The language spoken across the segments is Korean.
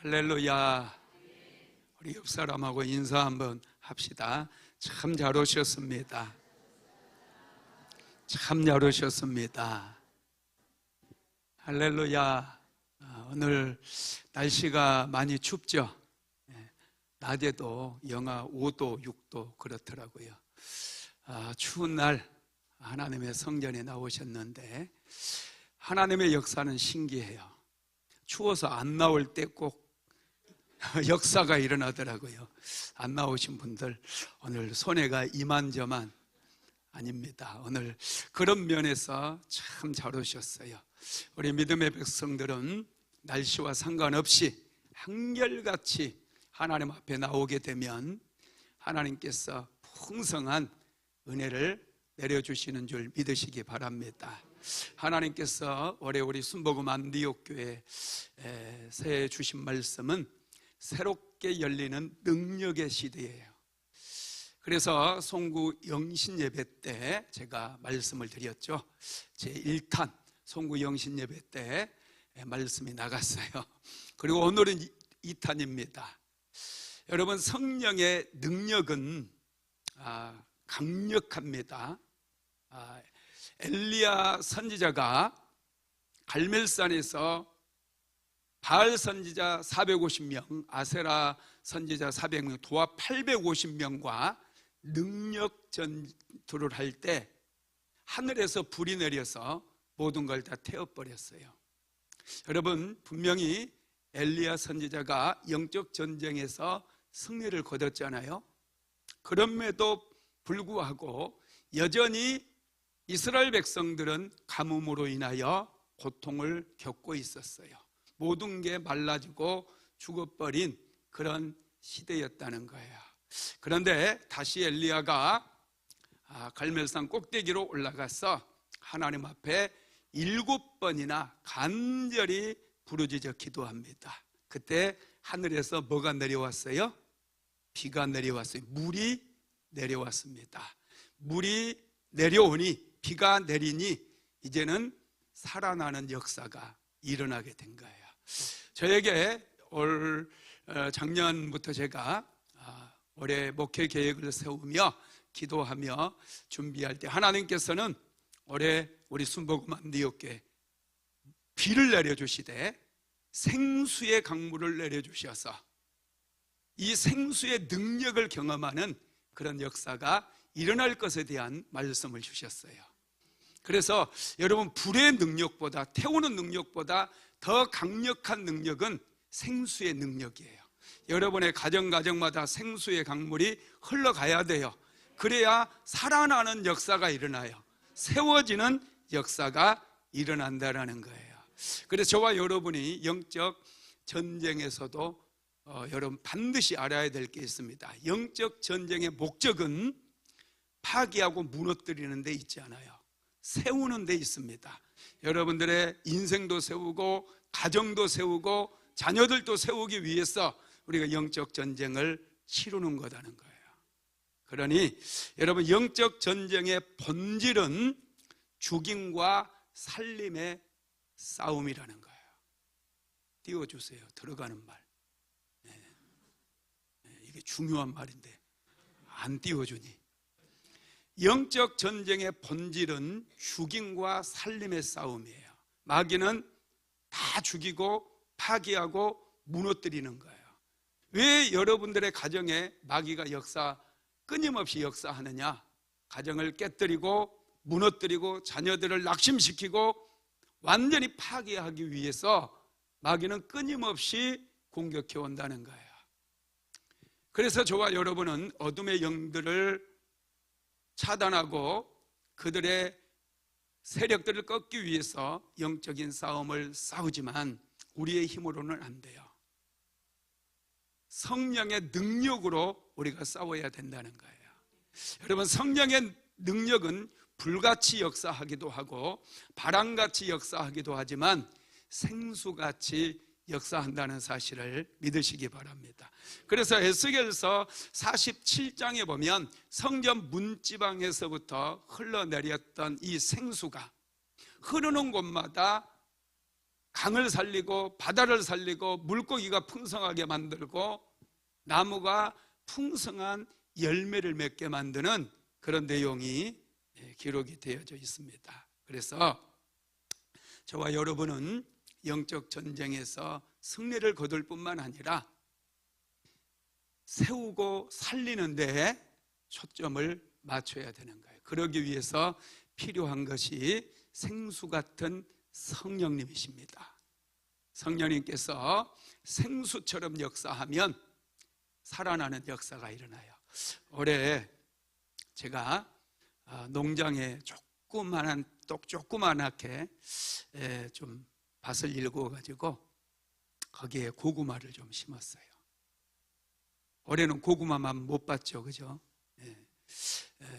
할렐루야. 우리 옆 사람하고 인사 한번 합시다. 참 잘 오셨습니다. 참 잘 오셨습니다. 할렐루야. 오늘 날씨가 많이 춥죠? 낮에도 영하 5도, 6도 그렇더라고요. 추운 날 하나님의 성전에 나오셨는데 하나님의 역사는 신기해요. 추워서 안 나올 때 꼭 역사가 일어나더라고요. 안 나오신 분들 오늘 손해가 이만저만 아닙니다. 오늘 그런 면에서 참 잘 오셨어요. 우리 믿음의 백성들은 날씨와 상관없이 한결같이 하나님 앞에 나오게 되면 하나님께서 풍성한 은혜를 내려주시는 줄 믿으시기 바랍니다. 하나님께서 올해 우리 순복음 안디옥교회에 새해 주신 말씀은 새롭게 열리는 능력의 시대예요. 그래서 송구 영신예배 때 제가 말씀을 드렸죠. 제1탄 송구 영신예배 때 말씀이 나갔어요. 그리고 오늘은 2탄입니다. 여러분, 성령의 능력은 강력합니다. 엘리야 선지자가 갈멜산에서 바알 선지자 450명, 아세라 선지자 400명, 도합 850명과 능력 전투를 할 때 하늘에서 불이 내려서 모든 걸 다 태워버렸어요. 여러분, 분명히 엘리야 선지자가 영적 전쟁에서 승리를 거뒀잖아요. 그럼에도 불구하고 여전히 이스라엘 백성들은 가뭄으로 인하여 고통을 겪고 있었어요. 모든 게 말라지고 죽어버린 그런 시대였다는 거예요. 그런데 다시 엘리야가 갈멜산 꼭대기로 올라가서 하나님 앞에 7번이나 간절히 부르짖어 기도합니다. 그때 하늘에서 뭐가 내려왔어요? 비가 내려왔어요. 물이 내려왔습니다. 물이 내려오니, 비가 내리니 이제는 살아나는 역사가 일어나게 된 거예요. 저에게 작년부터 제가 올해 목회 계획을 세우며 기도하며 준비할 때 하나님께서는 올해 우리 순복음 안디옥교회 비를 내려주시되 생수의 강물을 내려주셔서 이 생수의 능력을 경험하는 그런 역사가 일어날 것에 대한 말씀을 주셨어요. 그래서 여러분, 불의 능력보다, 태우는 능력보다 더 강력한 능력은 생수의 능력이에요. 여러분의 가정마다 생수의 강물이 흘러가야 돼요. 그래야 살아나는 역사가 일어나요. 세워지는 역사가 일어난다는 거예요. 그래서 저와 여러분이 영적 전쟁에서도 여러분 반드시 알아야 될 게 있습니다. 영적 전쟁의 목적은 파괴하고 무너뜨리는 데 있지 않아요. 세우는 데 있습니다. 여러분들의 인생도 세우고 가정도 세우고 자녀들도 세우기 위해서 우리가 영적 전쟁을 치르는 거라는 거예요. 그러니 여러분, 영적 전쟁의 본질은 죽임과 살림의 싸움이라는 거예요. 띄워주세요. 들어가는 말. 이게 중요한 말인데 안 띄워주니. 영적 전쟁의 본질은 죽임과 살림의 싸움이에요. 마귀는 다 죽이고 파괴하고 무너뜨리는 거예요. 왜 여러분들의 가정에 마귀가 끊임없이 역사하느냐? 가정을 깨뜨리고 무너뜨리고 자녀들을 낙심시키고 완전히 파괴하기 위해서 마귀는 끊임없이 공격해 온다는 거예요. 그래서 저와 여러분은 어둠의 영들을 차단하고 그들의 세력들을 꺾기 위해서 영적인 싸움을 싸우지만 우리의 힘으로는 안 돼요. 성령의 능력으로 우리가 싸워야 된다는 거예요. 여러분, 성령의 능력은 불같이 역사하기도 하고 바람같이 역사하기도 하지만 생수같이 역사한다는 사실을 믿으시기 바랍니다. 그래서 에스겔서 47장에 보면 성전 문지방에서부터 흘러내렸던 이 생수가 흐르는 곳마다 강을 살리고 바다를 살리고 물고기가 풍성하게 만들고 나무가 풍성한 열매를 맺게 만드는 그런 내용이 기록이 되어져 있습니다. 그래서 저와 여러분은 영적 전쟁에서 승리를 거둘 뿐만 아니라 세우고 살리는 데에 초점을 맞춰야 되는 거예요. 그러기 위해서 필요한 것이 생수 같은 성령님이십니다. 성령님께서 생수처럼 역사하면 살아나는 역사가 일어나요. 올해 제가 농장에 조그만하게 좀 밭을 일구어가지고 거기에 고구마를 좀 심었어요. 올해는 고구마만 못 봤죠, 그죠?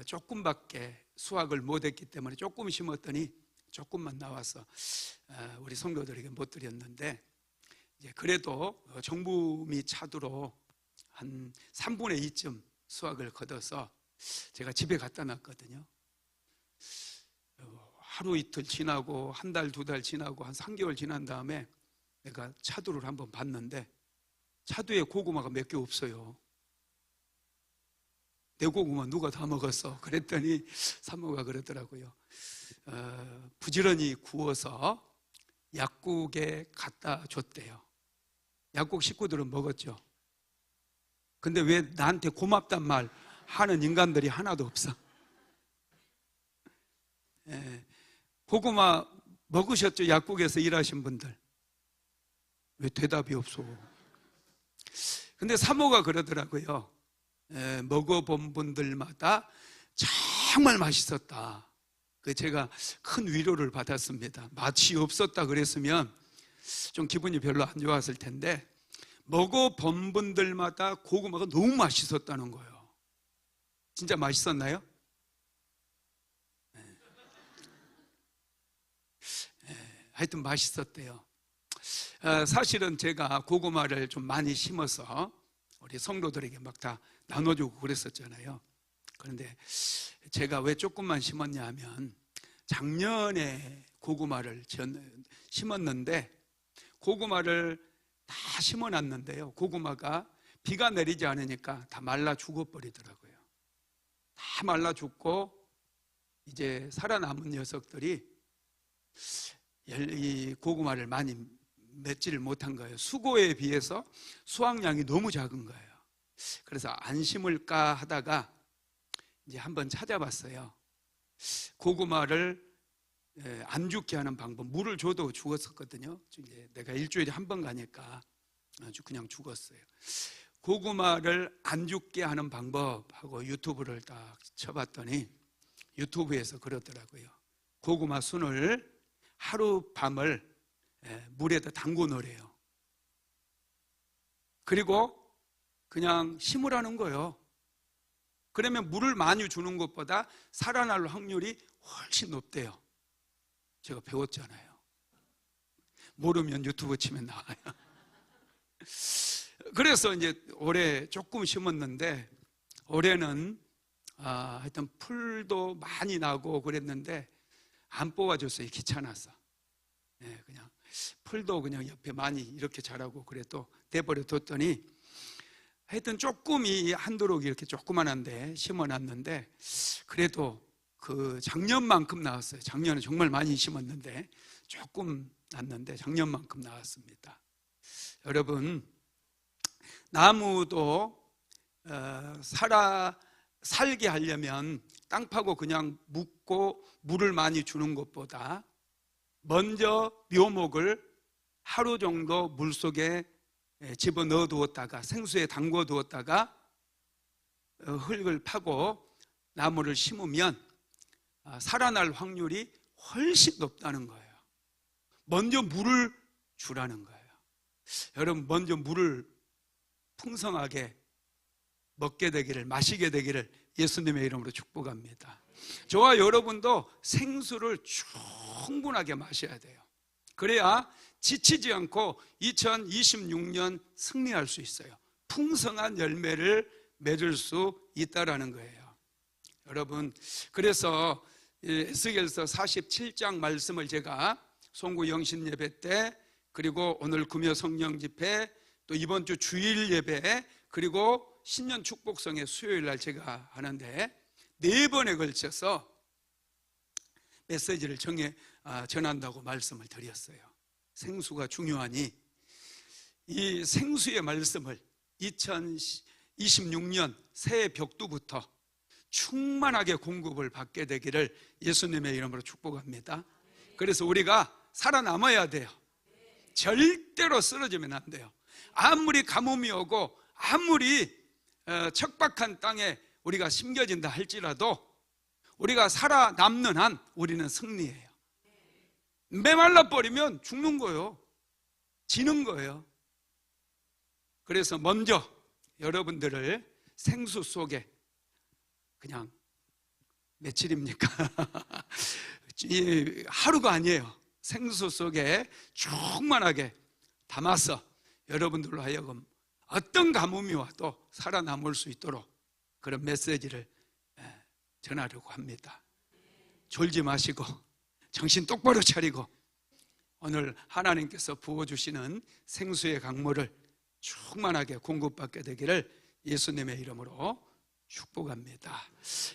조금밖에 수확을 못했기 때문에 조금 심었더니 조금만 나와서 우리 성도들에게 못 드렸는데, 이제 그래도 정부미 차두로 한 3분의 2쯤 수확을 거둬서 제가 집에 갖다 놨거든요. 하루 이틀 지나고 한 달, 두 달 지나고 한 3개월 지난 다음에 내가 차두를 한번 봤는데 차두에 고구마가 몇 개 없어요. 내 고구마 누가 다 먹었어? 그랬더니 사모가 그러더라고요. 부지런히 구워서 약국에 갖다 줬대요. 약국 식구들은 먹었죠. 근데 왜 나한테 고맙단 말 하는 인간들이 하나도 없어? 고구마 먹으셨죠? 약국에서 일하신 분들. 왜 대답이 없어? 근데 사모가 그러더라고요. 먹어본 분들마다 정말 맛있었다. 제가 큰 위로를 받았습니다. 맛이 없었다 그랬으면 좀 기분이 별로 안 좋았을 텐데, 먹어본 분들마다 고구마가 너무 맛있었다는 거예요. 진짜 맛있었나요? 하여튼 맛있었대요. 사실은 제가 고구마를 좀 많이 심어서 우리 성도들에게 막 다 나눠주고 그랬었잖아요. 그런데 제가 왜 조금만 심었냐 하면, 작년에 고구마를 심었는데 고구마를 다 심어놨는데요, 고구마가 비가 내리지 않으니까 다 말라 죽어버리더라고요. 다 말라 죽고 이제 살아남은 녀석들이 이 고구마를 많이 맺지를 못한 거예요. 수고에 비해서 수확량이 너무 작은 거예요. 그래서 안 심을까 하다가 이제 한번 찾아봤어요. 고구마를 안 죽게 하는 방법. 물을 줘도 죽었었거든요. 내가 일주일에 한 번 가니까 아주 그냥 죽었어요. 고구마를 안 죽게 하는 방법하고 유튜브를 딱 쳐봤더니 유튜브에서 그러더라고요. 고구마 순을 하룻밤을 물에다 담궈 놓으래요. 그리고 그냥 심으라는 거예요. 그러면 물을 많이 주는 것보다 살아날 확률이 훨씬 높대요. 제가 배웠잖아요. 모르면 유튜브 치면 나와요. 그래서 이제 올해 조금 심었는데, 올해는 하여튼 풀도 많이 나고 그랬는데 안 뽑아줬어요. 귀찮아서. 그냥 풀도 그냥 옆에 많이 이렇게 자라고 그래도 내버려 뒀더니, 하여튼 조금이 한도록 이렇게 조그만한데 심어놨는데 그래도 그 작년만큼 나왔어요. 작년에 정말 많이 심었는데 조금 났는데 작년만큼 나왔습니다. 여러분, 나무도 살게 하려면 땅 파고 그냥 묻고 물을 많이 주는 것보다 먼저 묘목을 하루 정도 물속에 집어넣어 두었다가 생수에 담궈 두었다가 흙을 파고 나무를 심으면 살아날 확률이 훨씬 높다는 거예요. 먼저 물을 주라는 거예요. 여러분, 먼저 물을 풍성하게 먹게 되기를, 마시게 되기를 예수님의 이름으로 축복합니다. 저와 여러분도 생수를 충분하게 마셔야 돼요. 그래야 지치지 않고 2026년 승리할 수 있어요. 풍성한 열매를 맺을 수 있다라는 거예요. 여러분, 그래서 에스겔서 47장 말씀을 제가 송구 영신 예배 때 그리고 오늘 금요 성령 집회, 또 이번 주 주일 예배, 그리고 신년 축복성회 수요일 날 제가 하는데 4번에 걸쳐서 메시지를 전한다고 말씀을 드렸어요. 생수가 중요하니 이 생수의 말씀을 2026년 새해 벽두부터 충만하게 공급을 받게 되기를 예수님의 이름으로 축복합니다. 그래서 우리가 살아남아야 돼요. 절대로 쓰러지면 안 돼요. 아무리 가뭄이 오고 아무리 척박한 땅에 우리가 심겨진다 할지라도 우리가 살아남는 한 우리는 승리해요. 메말라 버리면 죽는 거예요. 지는 거예요. 그래서 먼저 여러분들을 생수 속에, 그냥 며칠입니까? 하루가 아니에요. 생수 속에 충만하게 담아서 여러분들로 하여금 어떤 가뭄이 와도 살아남을 수 있도록 그런 메시지를 전하려고 합니다. 졸지 마시고 정신 똑바로 차리고 오늘 하나님께서 부어주시는 생수의 강물을 충만하게 공급받게 되기를 예수님의 이름으로 축복합니다.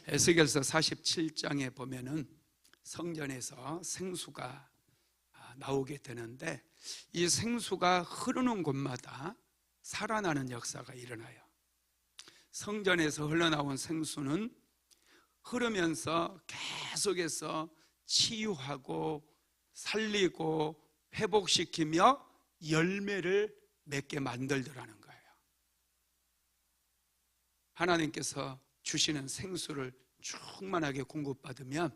에스겔서 47장에 보면은 성전에서 생수가 나오게 되는데 이 생수가 흐르는 곳마다 살아나는 역사가 일어나요. 성전에서 흘러나온 생수는 흐르면서 계속해서 치유하고 살리고 회복시키며 열매를 맺게 만들더라는 거예요. 하나님께서 주시는 생수를 충만하게 공급받으면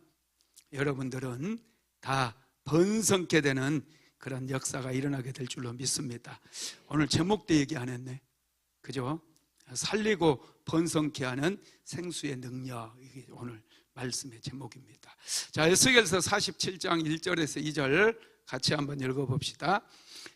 여러분들은 다 번성케 되는 그런 역사가 일어나게 될 줄로 믿습니다. 오늘 제목도 얘기 안 했네. 그죠? 살리고 번성케 하는 생수의 능력, 이게 오늘 말씀의 제목입니다. 자, 에스겔서 47장 1절에서 2절 같이 한번 읽어봅시다.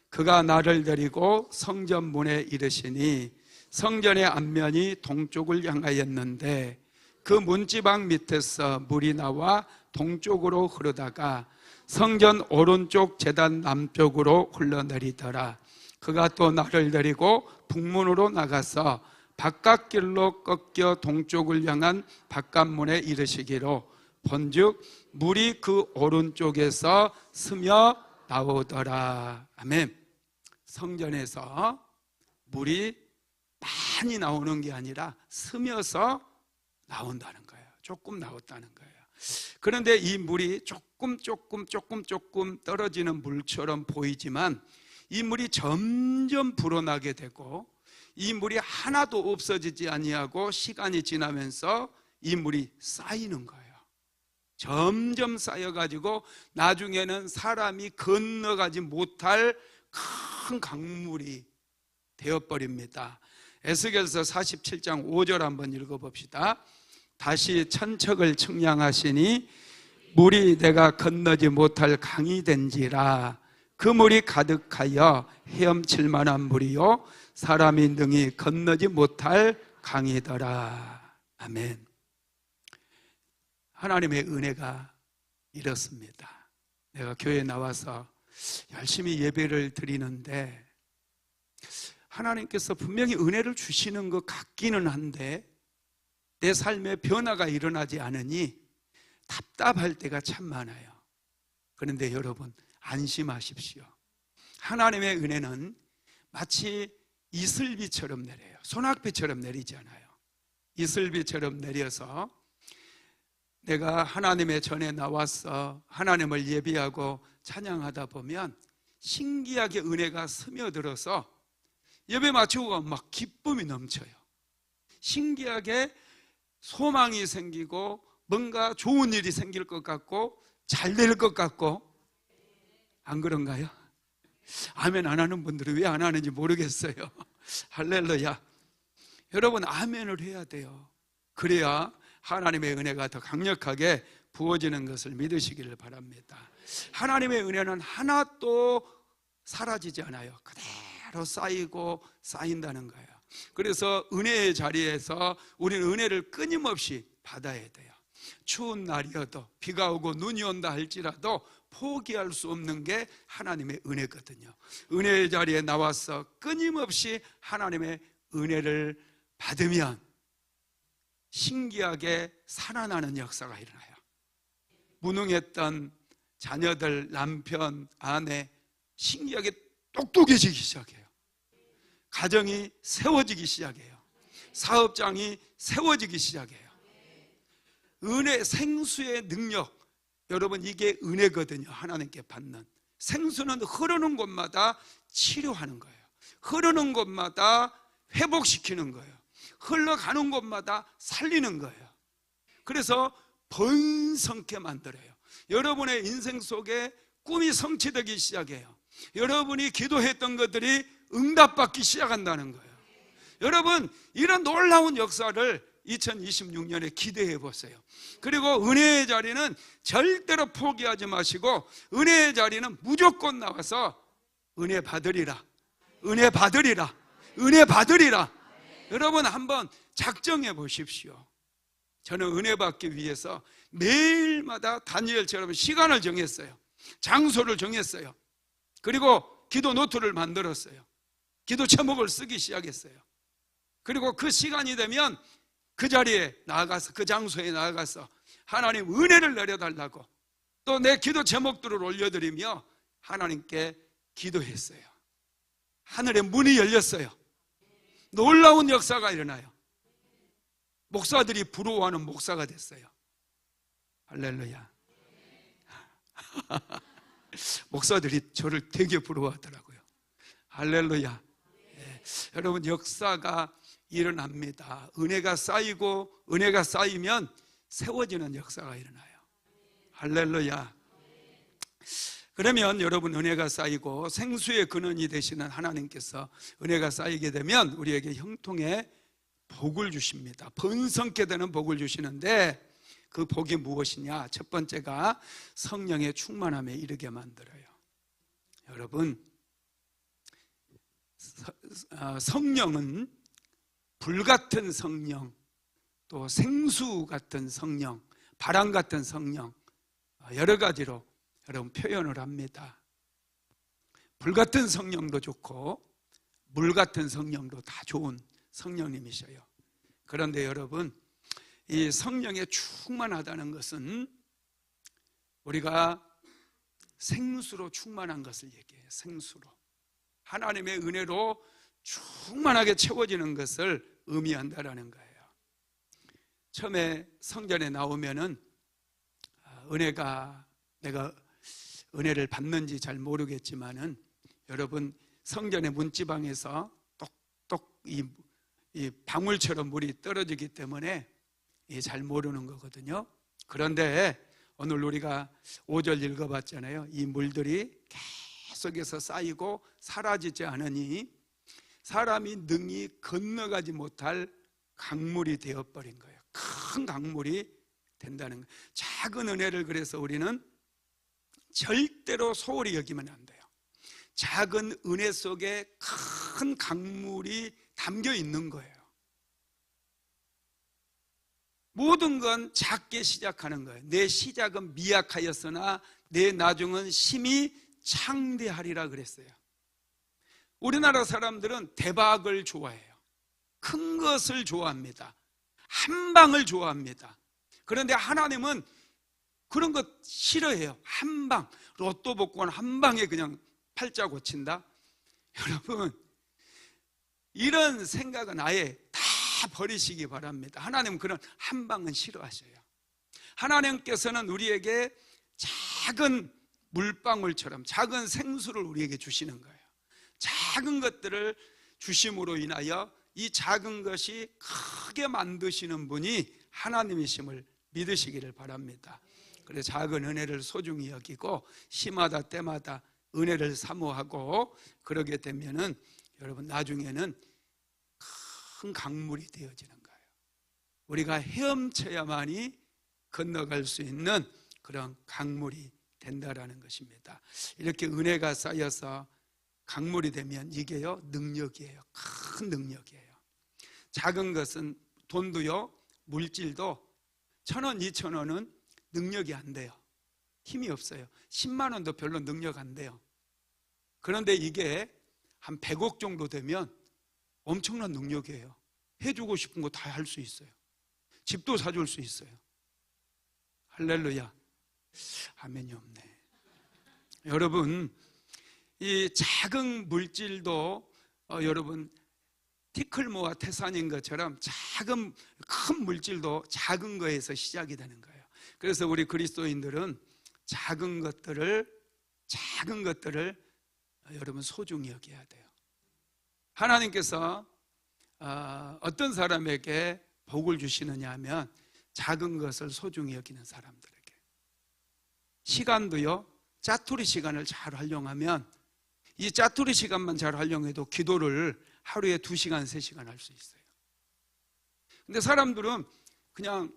그가 나를 데리고 성전 문에 이르시니 성전의 앞면이 동쪽을 향하였는데 그 문지방 밑에서 물이 나와 동쪽으로 흐르다가 성전 오른쪽 제단 남쪽으로 흘러내리더라. 그가 또 나를 데리고 북문으로 나가서 바깥길로 꺾여 동쪽을 향한 바깥문에 이르시기로 본즉 물이 그 오른쪽에서 스며 나오더라. 아멘. 성전에서 물이 많이 나오는 게 아니라 스며서 나온다는 거예요. 조금 나왔다는 거예요. 그런데 이 물이 조금 떨어지는 물처럼 보이지만 이 물이 점점 불어나게 되고 이 물이 하나도 없어지지 아니하고 시간이 지나면서 이 물이 쌓이는 거예요. 점점 쌓여가지고 나중에는 사람이 건너가지 못할 큰 강물이 되어버립니다. 에스겔서 47장 5절 한번 읽어봅시다. 다시 천척을 측량하시니 물이 내가 건너지 못할 강이 된지라. 그 물이 가득하여 헤엄칠 만한 물이요 사람이 능히 건너지 못할 강이더라. 아멘. 하나님의 은혜가 이렇습니다. 내가 교회에 나와서 열심히 예배를 드리는데 하나님께서 분명히 은혜를 주시는 것 같기는 한데 내 삶에 변화가 일어나지 않으니 답답할 때가 참 많아요. 그런데 여러분 안심하십시오. 하나님의 은혜는 마치 이슬비처럼 내려요. 소낙비처럼 내리지 않아요. 이슬비처럼 내려서 내가 하나님의 전에 나와서 하나님을 예배하고 찬양하다 보면 신기하게 은혜가 스며들어서 예배 마치고 가면 막 기쁨이 넘쳐요. 신기하게 소망이 생기고 뭔가 좋은 일이 생길 것 같고 잘 될 것 같고. 안 그런가요? 아멘 안 하는 분들은 왜 안 하는지 모르겠어요. 할렐루야. 여러분 아멘을 해야 돼요. 그래야 하나님의 은혜가 더 강력하게 부어지는 것을 믿으시기를 바랍니다. 하나님의 은혜는 하나도 사라지지 않아요. 그대로 쌓이고 쌓인다는 거예요. 그래서 은혜의 자리에서 우리는 은혜를 끊임없이 받아야 돼요. 추운 날이어도 비가 오고 눈이 온다 할지라도 포기할 수 없는 게 하나님의 은혜거든요. 은혜의 자리에 나와서 끊임없이 하나님의 은혜를 받으면 신기하게 살아나는 역사가 일어나요. 무능했던 자녀들, 남편, 아내 신기하게 똑똑해지기 시작해요. 가정이 세워지기 시작해요. 사업장이 세워지기 시작해요. 은혜, 생수의 능력, 여러분 이게 은혜거든요. 하나님께 받는 생수는 흐르는 곳마다 치료하는 거예요. 흐르는 곳마다 회복시키는 거예요. 흘러가는 곳마다 살리는 거예요. 그래서 번성케 만들어요. 여러분의 인생 속에 꿈이 성취되기 시작해요. 여러분이 기도했던 것들이 응답받기 시작한다는 거예요. 여러분 이런 놀라운 역사를 2026년에 기대해 보세요. 그리고 은혜의 자리는 절대로 포기하지 마시고 은혜의 자리는 무조건 나와서 은혜 받으리라, 은혜 받으리라, 은혜 받으리라. 여러분 한번 작정해 보십시오. 저는 은혜 받기 위해서 매일마다 다니엘처럼 시간을 정했어요. 장소를 정했어요. 그리고 기도 노트를 만들었어요. 기도 제목을 쓰기 시작했어요. 그리고 그 시간이 되면 그 자리에 나아가서, 그 장소에 나아가서 하나님 은혜를 내려달라고 또 내 기도 제목들을 올려드리며 하나님께 기도했어요. 하늘의 문이 열렸어요. 놀라운 역사가 일어나요. 목사들이 부러워하는 목사가 됐어요. 할렐루야. 목사들이 저를 되게 부러워하더라고요. 할렐루야. 네. 여러분 역사가 일어납니다. 은혜가 쌓이고 은혜가 쌓이면 세워지는 역사가 일어나요. 할렐루야. 그러면 여러분 은혜가 쌓이고 생수의 근원이 되시는 하나님께서 은혜가 쌓이게 되면 우리에게 형통의 복을 주십니다. 번성케 되는 복을 주시는데 그 복이 무엇이냐? 첫 번째가 성령의 충만함에 이르게 만들어요. 여러분 성령은 불같은 성령, 또 생수 같은 성령, 바람 같은 성령, 여러 가지로 여러분 표현을 합니다. 불같은 성령도 좋고 물 같은 성령도 다 좋은 성령님이셔요. 그런데 여러분 이 성령에 충만하다는 것은 우리가 생수로 충만한 것을 얘기해요. 생수로 하나님의 은혜로 충만하게 채워지는 것을 의미한다라는 거예요. 처음에 성전에 나오면은 은혜가 내가 은혜를 받는지 잘 모르겠지만은 여러분 성전의 문지방에서 똑똑 이 방울처럼 물이 떨어지기 때문에 잘 모르는 거거든요. 그런데 오늘 우리가 5절 읽어봤잖아요. 이 물들이 계속해서 쌓이고 사라지지 않으니 사람이 능히 건너가지 못할 강물이 되어버린 거예요. 큰 강물이 된다는 거예요. 작은 은혜를 그래서 우리는 절대로 소홀히 여기면 안 돼요. 작은 은혜 속에 큰 강물이 담겨 있는 거예요. 모든 건 작게 시작하는 거예요. 내 시작은 미약하였으나 내 나중은 심히 창대하리라 그랬어요. 우리나라 사람들은 대박을 좋아해요. 큰 것을 좋아합니다. 한 방을 좋아합니다. 그런데 하나님은 그런 것 싫어해요. 한 방, 로또 복권 한 방에 그냥 팔자 고친다. 여러분 이런 생각은 아예 다 버리시기 바랍니다. 하나님은 그런 한 방은 싫어하셔요. 하나님께서는 우리에게 작은 물방울처럼 작은 생수를 우리에게 주시는 거예요. 작은 것들을 주심으로 인하여 이 작은 것이 크게 만드시는 분이 하나님이심을 믿으시기를 바랍니다. 그래서 작은 은혜를 소중히 여기고 시마다 때마다 은혜를 사모하고 그러게 되면은 여러분 나중에는 큰 강물이 되어지는 거예요. 우리가 헤엄쳐야만이 건너갈 수 있는 그런 강물이 된다라는 것입니다. 이렇게 은혜가 쌓여서 강물이 되면 이게요 능력이에요. 큰 능력이에요. 작은 것은 돈도요 물질도 1,000원, 2,000원은 능력이 안 돼요. 힘이 없어요. 10만 원도 별로 능력 안 돼요. 그런데 이게 한 100억 정도 되면 엄청난 능력이에요. 해주고 싶은 거 다 할 수 있어요. 집도 사줄 수 있어요. 할렐루야. 아멘이 없네. 여러분, 이 작은 물질도 여러분 티클모아 태산인 것처럼 큰 물질도 작은 거에서 시작이 되는 거예요. 그래서 우리 그리스도인들은 작은 것들을 여러분 소중히 여겨야 돼요. 하나님께서 어떤 사람에게 복을 주시느냐 하면 작은 것을 소중히 여기는 사람들에게. 시간도요, 짜투리 시간을 잘 활용하면, 이 짜투리 시간만 잘 활용해도 기도를 하루에 2시간, 3시간 할 수 있어요. 근데 사람들은 그냥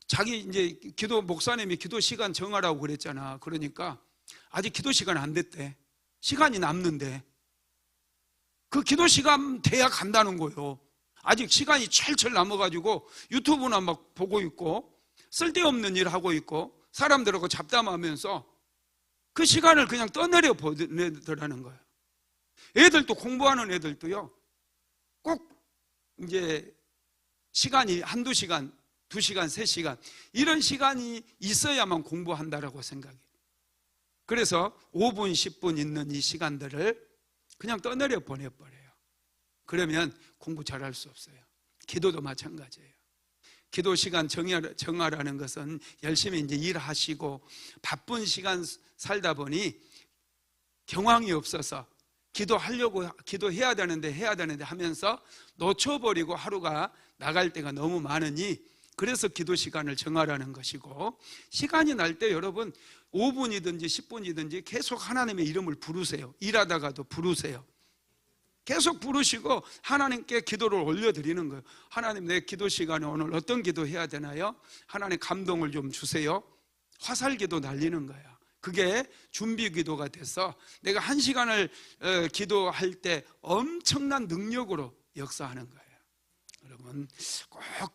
자기 이제 목사님이 기도 시간 정하라고 그랬잖아. 그러니까 아직 기도 시간 안 됐대. 시간이 남는데 그 기도 시간 돼야 간다는 거예요. 아직 시간이 철철 남아가지고 유튜브나 막 보고 있고 쓸데없는 일 하고 있고 사람들하고 잡담하면서 그 시간을 그냥 떠내려 보내더라는 거예요. 애들도 공부하는 애들도요, 꼭 이제 시간이 한두 시간, 2시간, 3시간 이런 시간이 있어야만 공부한다라고 생각해요. 그래서 5분, 10분 있는 이 시간들을 그냥 떠내려 보내버려요. 그러면 공부 잘할 수 없어요. 기도도 마찬가지예요. 기도 시간 정하라는 것은 열심히 이제 일하시고 바쁜 시간 살다 보니 경황이 없어서 기도해야 되는데 하면서 놓쳐버리고 하루가 나갈 때가 너무 많으니, 그래서 기도 시간을 정하라는 것이고, 시간이 날 때 여러분 5분이든지 10분이든지 계속 하나님의 이름을 부르세요. 일하다가도 부르세요. 계속 부르시고 하나님께 기도를 올려드리는 거예요. 하나님, 내 기도 시간에 오늘 어떤 기도 해야 되나요? 하나님 감동을 좀 주세요. 화살기도 날리는 거예요. 그게 준비 기도가 돼서 내가 1시간을 기도할 때 엄청난 능력으로 역사하는 거예요. 여러분, 꼭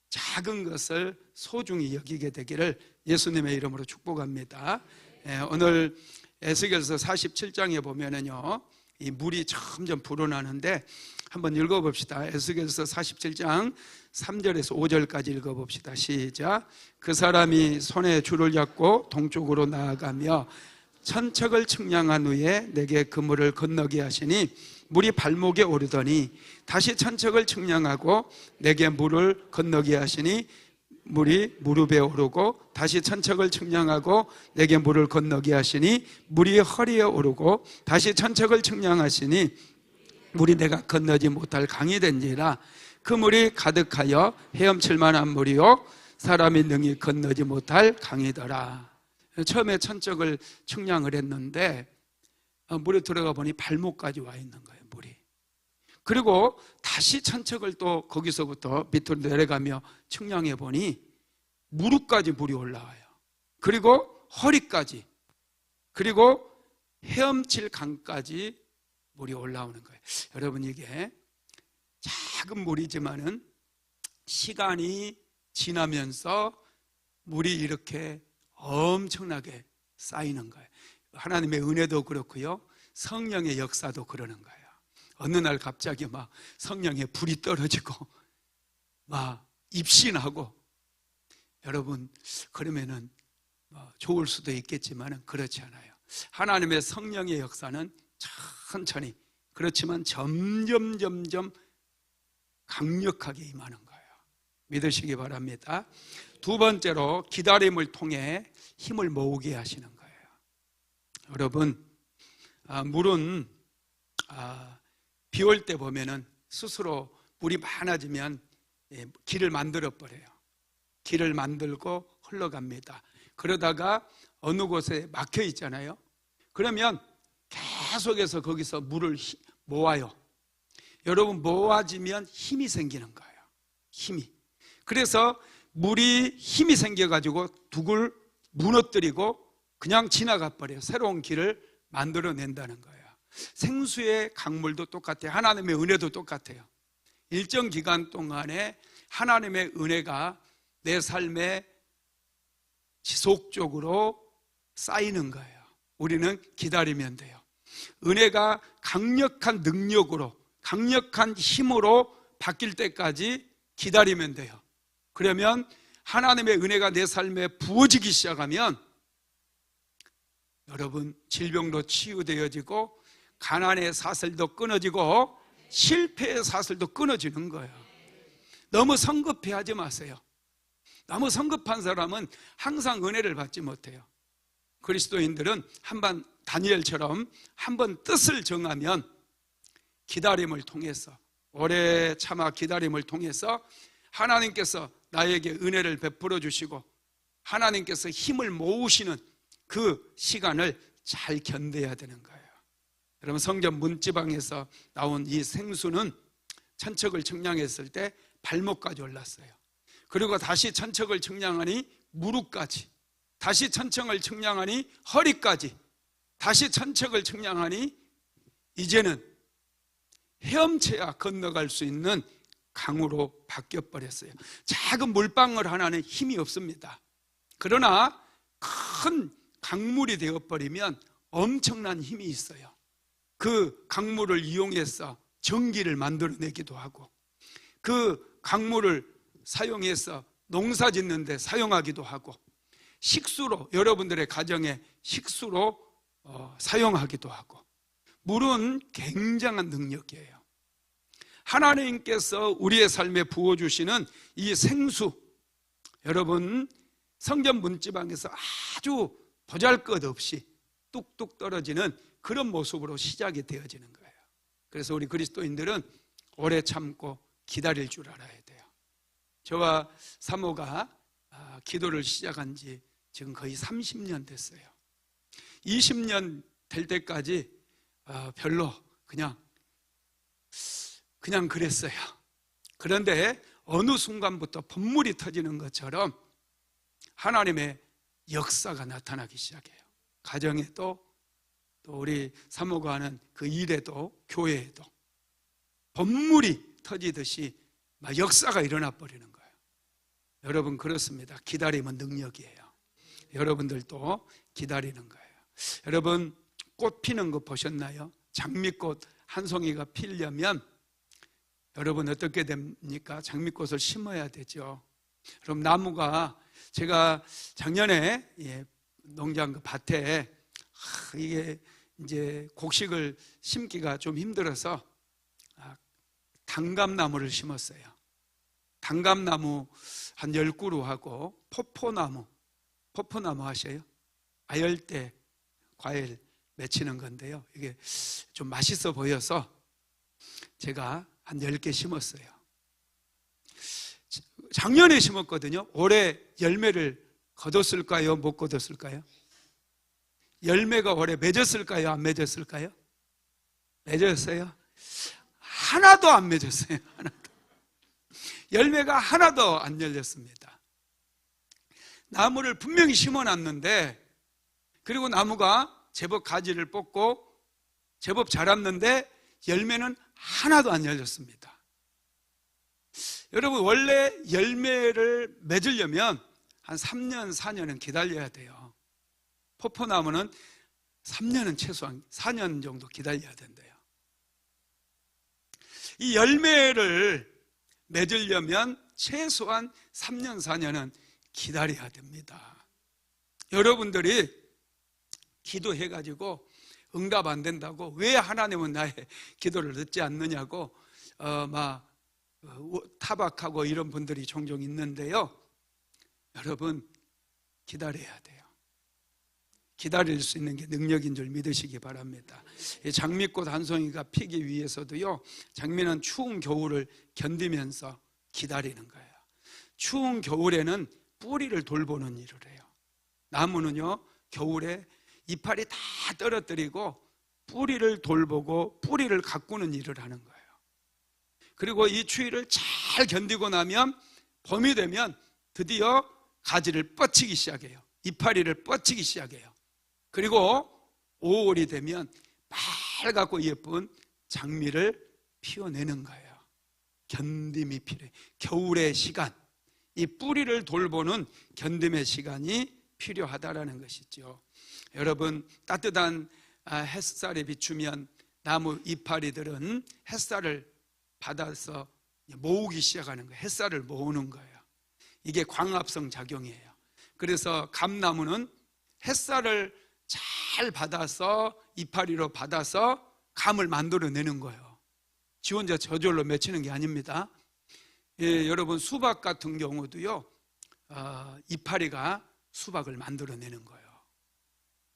작은 것을 소중히 여기게 되기를 예수님의 이름으로 축복합니다. 오늘 에스겔서 47장에 보면은요, 이 물이 점점 불어나는데 한번 읽어봅시다. 에스겔서 47장 3절에서 5절까지 읽어봅시다. 시작. 그 사람이 손에 줄을 잡고 동쪽으로 나아가며 천척을 측량한 후에 내게 그 물을 건너게 하시니 물이 발목에 오르더니 다시 천척을 측량하고 내게 물을 건너게 하시니 물이 무릎에 오르고 다시 천척을 측량하고 내게 물을 건너게 하시니 물이 허리에 오르고 다시 천척을 측량하시니 물이 내가 건너지 못할 강이 된지라. 그 물이 가득하여 헤엄칠 만한 물이요 사람이 능히 건너지 못할 강이더라. 처음에 천척을 측량을 했는데 물에 들어가 보니 발목까지 와 있는 거예요, 물이. 그리고 다시 천척을 또 거기서부터 밑으로 내려가며 측량해 보니 무릎까지 물이 올라와요. 그리고 허리까지, 그리고 헤엄칠 강까지 물이 올라오는 거예요. 여러분, 이게 작은 물이지만은 시간이 지나면서 물이 이렇게 엄청나게 쌓이는 거예요. 하나님의 은혜도 그렇고요, 성령의 역사도 그러는 거예요. 어느 날 갑자기 막 성령의 불이 떨어지고 막 입신하고, 여러분 그러면은 좋을 수도 있겠지만 그렇지 않아요. 하나님의 성령의 역사는 천천히, 그렇지만 점점 강력하게 임하는 거예요. 믿으시기 바랍니다. 두 번째로 기다림을 통해 힘을 모으게 하시는 거예요. 여러분, 물은 비 올 때 보면은 스스로 물이 많아지면 길을 만들어 버려요. 길을 만들고 흘러갑니다. 그러다가 어느 곳에 막혀 있잖아요. 그러면 계속해서 거기서 물을 모아요. 여러분, 모아지면 힘이 생기는 거예요. 힘이. 그래서 물이 힘이 생겨가지고 둑을 무너뜨리고 그냥 지나가 버려요. 새로운 길을 만들어낸다는 거예요. 생수의 강물도 똑같아요. 하나님의 은혜도 똑같아요. 일정 기간 동안에 하나님의 은혜가 내 삶에 지속적으로 쌓이는 거예요. 우리는 기다리면 돼요. 은혜가 강력한 능력으로, 강력한 힘으로 바뀔 때까지 기다리면 돼요. 그러면 하나님의 은혜가 내 삶에 부어지기 시작하면 여러분, 질병도 치유되어지고 가난의 사슬도 끊어지고 실패의 사슬도 끊어지는 거예요. 너무 성급해하지 마세요. 너무 성급한 사람은 항상 은혜를 받지 못해요. 그리스도인들은 한번 다니엘처럼 한번 뜻을 정하면 기다림을 통해서, 오래 참아 기다림을 통해서 하나님께서 나에게 은혜를 베풀어 주시고 하나님께서 힘을 모으시는 그 시간을 잘 견뎌야 되는 거예요. 여러분, 성전 문지방에서 나온 이 생수는 천척을 청량했을 때 발목까지 올랐어요. 그리고 다시 천척을 청량하니 무릎까지, 다시 천척을 청량하니 허리까지, 다시 천척을 청량하니 이제는 헤엄쳐야 건너갈 수 있는 강으로 바뀌어버렸어요. 작은 물방울 하나는 힘이 없습니다. 그러나 큰 강물이 되어버리면 엄청난 힘이 있어요. 그 강물을 이용해서 전기를 만들어내기도 하고 그 강물을 사용해서 농사 짓는 데 사용하기도 하고 식수로, 여러분들의 가정에 식수로 사용하기도 하고, 물은 굉장한 능력이에요. 하나님께서 우리의 삶에 부어주시는 이 생수, 여러분, 성전 문지방에서 아주 보잘것없이 뚝뚝 떨어지는 그런 모습으로 시작이 되어지는 거예요. 그래서 우리 그리스도인들은 오래 참고 기다릴 줄 알아야 돼요. 저와 사모가 기도를 시작한 지 지금 거의 30년 됐어요. 20년 될 때까지 별로 그냥 그랬어요. 그런데 어느 순간부터 번물이 터지는 것처럼 하나님의 역사가 나타나기 시작해요. 가정에도, 또 우리 사모가 하는 그 일에도, 교회에도 번물이 터지듯이 막 역사가 일어나 버리는 거예요. 여러분, 그렇습니다. 기다림은 능력이에요. 여러분들도 기다리는 거예요. 여러분, 꽃 피는 거 보셨나요? 장미꽃 한 송이가 피려면 여러분 어떻게 됩니까? 장미꽃을 심어야 되죠. 그럼 나무가, 제가 작년에 농장 그 밭에 이게 이제 곡식을 심기가 좀 힘들어서 단감나무를 심었어요. 단감나무 한 10그루하고 포포나무 하셔요? 아열대 과일 맺히는 건데요. 이게 좀 맛있어 보여서 제가 한 10개 심었어요. 작년에 심었거든요. 올해 열매를 거뒀을까요? 못 거뒀을까요? 열매가 올해 맺었을까요? 안 맺었을까요? 맺었어요? 하나도 안 맺었어요. 하나도. 열매가 하나도 안 열렸습니다. 나무를 분명히 심어놨는데, 그리고 나무가 제법 가지를 뽑고 제법 자랐는데 열매는 하나도 안 열렸습니다. 여러분, 원래 열매를 맺으려면 한 3년, 4년은 기다려야 돼요. 포포나무는 3년은 최소한 4년 정도 기다려야 된대요. 이 열매를 맺으려면 최소한 3년, 4년은 기다려야 됩니다. 여러분들이 기도해가지고 응답 안 된다고, 왜 하나님은 나의 기도를 듣지 않느냐고 타박하고 이런 분들이 종종 있는데요. 여러분, 기다려야 돼요. 기다릴 수 있는 게 능력인 줄 믿으시기 바랍니다. 장미꽃 한 송이가 피기 위해서도요, 장미는 추운 겨울을 견디면서 기다리는 거예요. 추운 겨울에는 뿌리를 돌보는 일을 해요. 나무는요, 겨울에 이파리 다 떨어뜨리고 뿌리를 돌보고 뿌리를 가꾸는 일을 하는 거예요. 그리고 이 추위를 잘 견디고 나면 봄이 되면 드디어 가지를 뻗치기 시작해요. 이파리를 뻗치기 시작해요. 그리고 5월이 되면 빨갛고 예쁜 장미를 피워내는 거예요. 견딤이 필요해요. 겨울의 시간, 이 뿌리를 돌보는 견딤의 시간이 필요하다라는 것이죠. 여러분, 따뜻한 햇살에 비추면 나무 이파리들은 햇살을 받아서 모으기 시작하는 거예요. 햇살을 모으는 거예요. 이게 광합성 작용이에요. 그래서 감나무는 햇살을 잘 받아서 이파리로 받아서 감을 만들어내는 거예요. 지 혼자 저절로 맺히는 게 아닙니다. 여러분, 수박 같은 경우도요, 이파리가 수박을 만들어내는 거예요.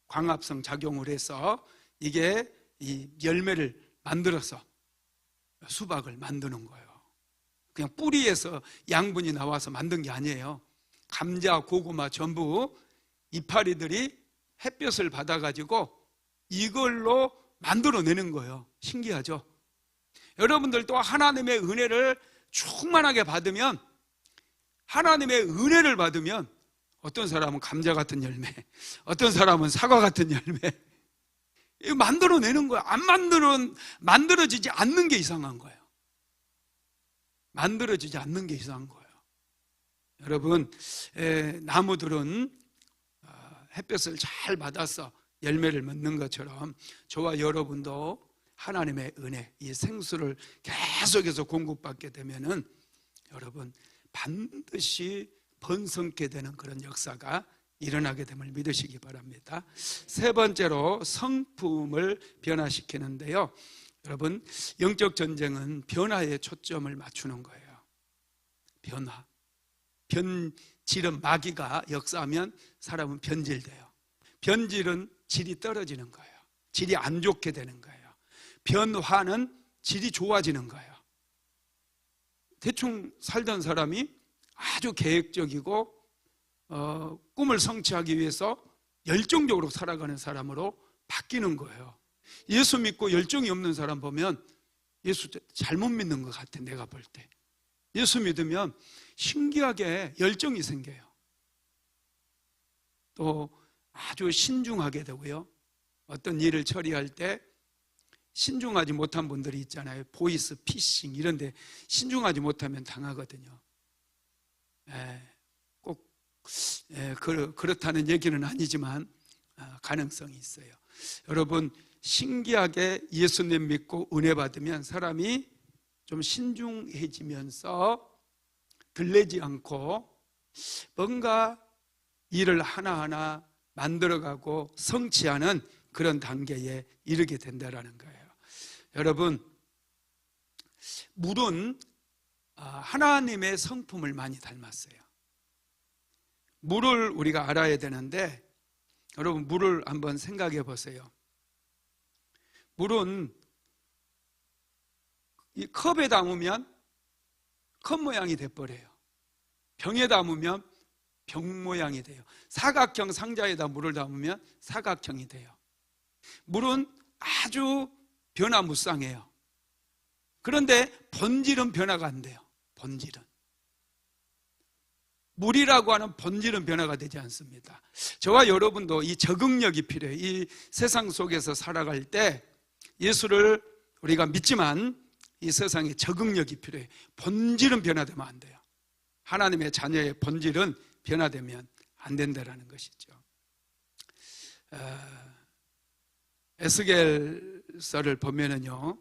광합성 작용을 해서 이게 이 열매를 만들어서 수박을 만드는 거예요. 그냥 뿌리에서 양분이 나와서 만든 게 아니에요. 감자, 고구마 전부 이파리들이 햇볕을 받아가지고 이걸로 만들어내는 거예요. 신기하죠? 여러분들도 하나님의 은혜를 충만하게 받으면, 하나님의 은혜를 받으면 어떤 사람은 감자 같은 열매, 어떤 사람은 사과 같은 열매, 이거 만들어내는 거예요. 만들어지지 않는 게 이상한 거예요. 만들어지지 않는 게 이상한 거예요. 여러분, 나무들은 햇볕을 잘 받아서 열매를 맺는 것처럼 저와 여러분도 하나님의 은혜, 이 생수를 계속해서 공급받게 되면은 여러분 반드시 번성케 되는 그런 역사가 일어나게 됨을 믿으시기 바랍니다. 세 번째로 성품을 변화시키는데요. 여러분, 영적 전쟁은 변화에 초점을 맞추는 거예요. 변화. 변질은 마귀가 역사하면 사람은 변질돼요. 변질은 질이 떨어지는 거예요. 질이 안 좋게 되는 거예요. 변화는 질이 좋아지는 거예요. 대충 살던 사람이 아주 계획적이고 꿈을 성취하기 위해서 열정적으로 살아가는 사람으로 바뀌는 거예요. 예수 믿고 열정이 없는 사람 보면 예수 잘못 믿는 것 같아, 내가 볼 때. 예수 믿으면 신기하게 열정이 생겨요. 또 아주 신중하게 되고요. 어떤 일을 처리할 때 신중하지 못한 분들이 있잖아요. 보이스 피싱 이런 데 신중하지 못하면 당하거든요. 꼭 그렇다는 얘기는 아니지만 가능성이 있어요. 여러분, 신기하게 예수님 믿고 은혜 받으면 사람이 좀 신중해지면서 들레지 않고 뭔가 일을 하나하나 만들어가고 성취하는 그런 단계에 이르게 된다는 거예요. 여러분, 물은 하나님의 성품을 많이 닮았어요. 물을 우리가 알아야 되는데, 여러분 물을 한번 생각해 보세요. 물은 이 컵에 담으면 컵 모양이 돼버려요. 병에 담으면 병 모양이 돼요. 사각형 상자에다 물을 담으면 사각형이 돼요. 물은 아주 변화무쌍해요. 그런데 본질은 변화가 안 돼요. 본질은. 물이라고 하는 본질은 변화가 되지 않습니다. 저와 여러분도 이 적응력이 필요해요. 이 세상 속에서 살아갈 때 예수를 우리가 믿지만 이 세상에 적응력이 필요해요. 본질은 변화되면 안 돼요. 하나님의 자녀의 본질은 변화되면 안 된다는 것이죠. 에스겔서를 보면은요,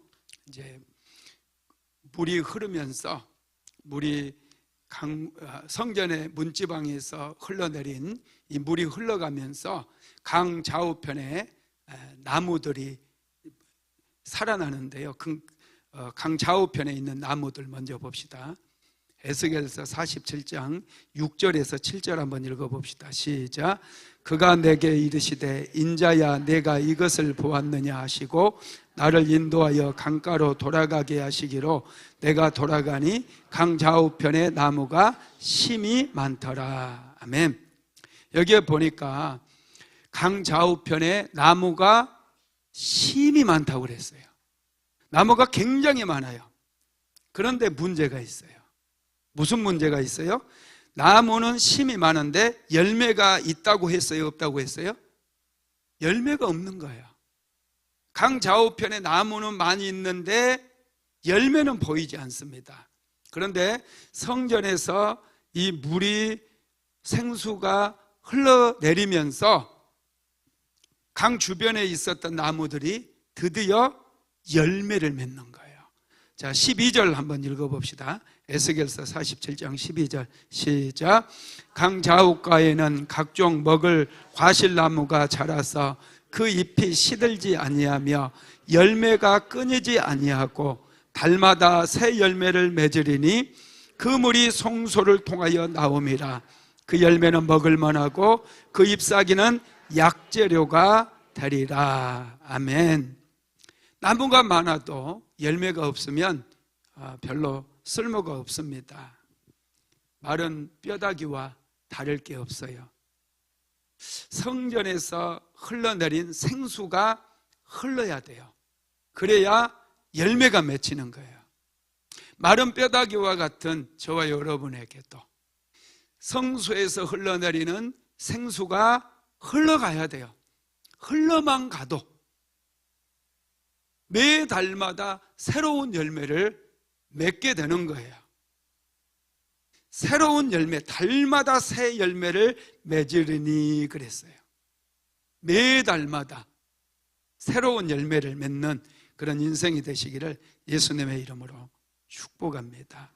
이제 물이 흐르면서 성전의 문지방에서 흘러내린 이 물이 흘러가면서 강 좌우편에 나무들이 살아나는데요. 강 좌우편에 있는 나무들 먼저 봅시다. 에스겔서 47장 6절에서 7절 한번 읽어봅시다. 시작. 그가 내게 이르시되 인자야 내가 이것을 보았느냐 하시고 나를 인도하여 강가로 돌아가게 하시기로 내가 돌아가니 강 좌우편에 나무가 심이 많더라. 아멘. 여기에 보니까 강 좌우편에 나무가 심이 많다고 그랬어요. 나무가 굉장히 많아요. 그런데 문제가 있어요. 무슨 문제가 있어요? 나무는 심이 많은데 열매가 있다고 했어요? 없다고 했어요? 열매가 없는 거예요. 강 좌우편에 나무는 많이 있는데 열매는 보이지 않습니다. 그런데 성전에서 이 물이 생수가 흘러내리면서 강 주변에 있었던 나무들이 드디어 열매를 맺는 거예요. 자, 12절 한번 읽어봅시다. 에스겔서 47장 12절 시작. 강 좌우가에는 각종 먹을 과실나무가 자라서 그 잎이 시들지 아니하며 열매가 끊이지 아니하고 달마다 새 열매를 맺으리니 그 물이 송소를 통하여 나옴이라. 그 열매는 먹을 만하고 그 잎사귀는 약재료가 되리라. 아멘. 나무가 많아도 열매가 없으면 별로 쓸모가 없습니다. 마른 뼈다귀와 다를 게 없어요. 성전에서 흘러내린 생수가 흘러야 돼요. 그래야 열매가 맺히는 거예요. 마른 뼈다귀와 같은 저와 여러분에게도 성소에서 흘러내리는 생수가 흘러가야 돼요. 흘러만 가도 매달마다 새로운 열매를 맺게 되는 거예요. 새로운 열매, 달마다 새 열매를 맺으리니 그랬어요. 매달마다 새로운 열매를 맺는 그런 인생이 되시기를 예수님의 이름으로 축복합니다.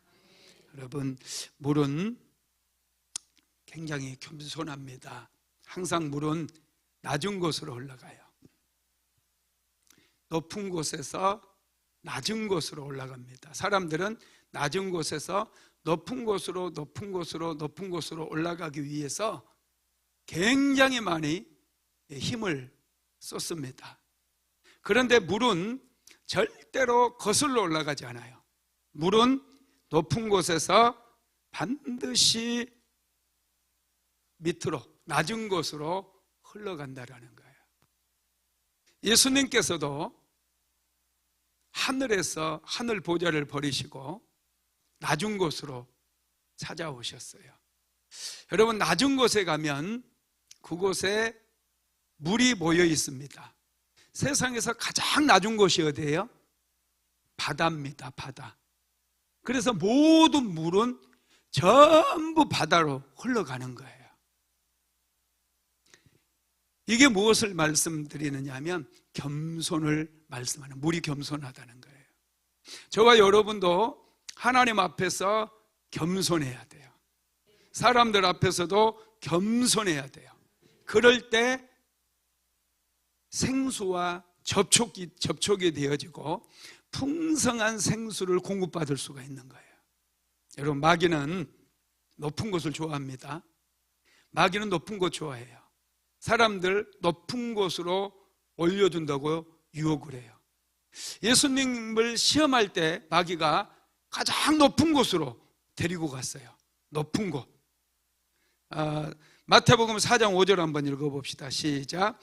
여러분, 물은 굉장히 겸손합니다. 항상 물은 낮은 곳으로 올라가요. 높은 곳에서 낮은 곳으로 올라갑니다. 사람들은 낮은 곳에서 높은 곳으로 올라가기 위해서 굉장히 많이 힘을 쏟습니다. 그런데 물은 절대로 거슬러 올라가지 않아요. 물은 높은 곳에서 반드시 밑으로 낮은 곳으로 흘러간다라는 거예요. 예수님께서도 하늘에서 하늘 보좌를 버리시고 낮은 곳으로 찾아오셨어요. 여러분, 낮은 곳에 가면 그곳에 물이 모여 있습니다. 세상에서 가장 낮은 곳이 어디예요? 바다입니다. 바다. 그래서 모든 물은 전부 바다로 흘러가는 거예요. 이게 무엇을 말씀드리느냐 하면 겸손을 말씀하는, 물이 겸손하다는 거예요. 저와 여러분도 하나님 앞에서 겸손해야 돼요. 사람들 앞에서도 겸손해야 돼요. 그럴 때 생수와 접촉이 되어지고 풍성한 생수를 공급받을 수가 있는 거예요. 여러분, 마귀는 높은 곳을 좋아합니다. 마귀는 높은 곳 좋아해요. 사람들 높은 곳으로 올려준다고 유혹을 해요. 예수님을 시험할 때 마귀가 가장 높은 곳으로 데리고 갔어요. 높은 곳. 마태복음 4장 5절 한번 읽어봅시다. 시작.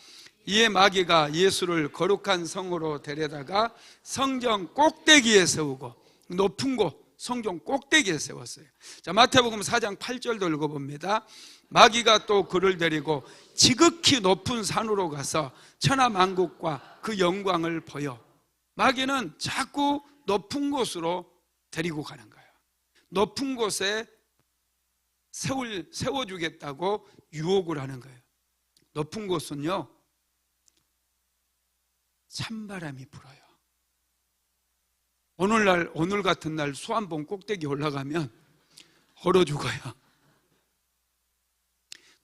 이에 마귀가 예수를 거룩한 성으로 데려다가 성전 꼭대기에 세우고, 높은 곳, 성전 꼭대기에 세웠어요. 자, 마태복음 4장 8절도 읽어봅니다. 마귀가 또 그를 데리고 지극히 높은 산으로 가서 천하만국과 그 영광을 보여. 마귀는 자꾸 높은 곳으로 데리고 가는 거예요. 높은 곳에 세워주겠다고 유혹을 하는 거예요. 높은 곳은요, 찬바람이 불어요. 오늘 같은 날 수안봉 꼭대기 올라가면 얼어 죽어요.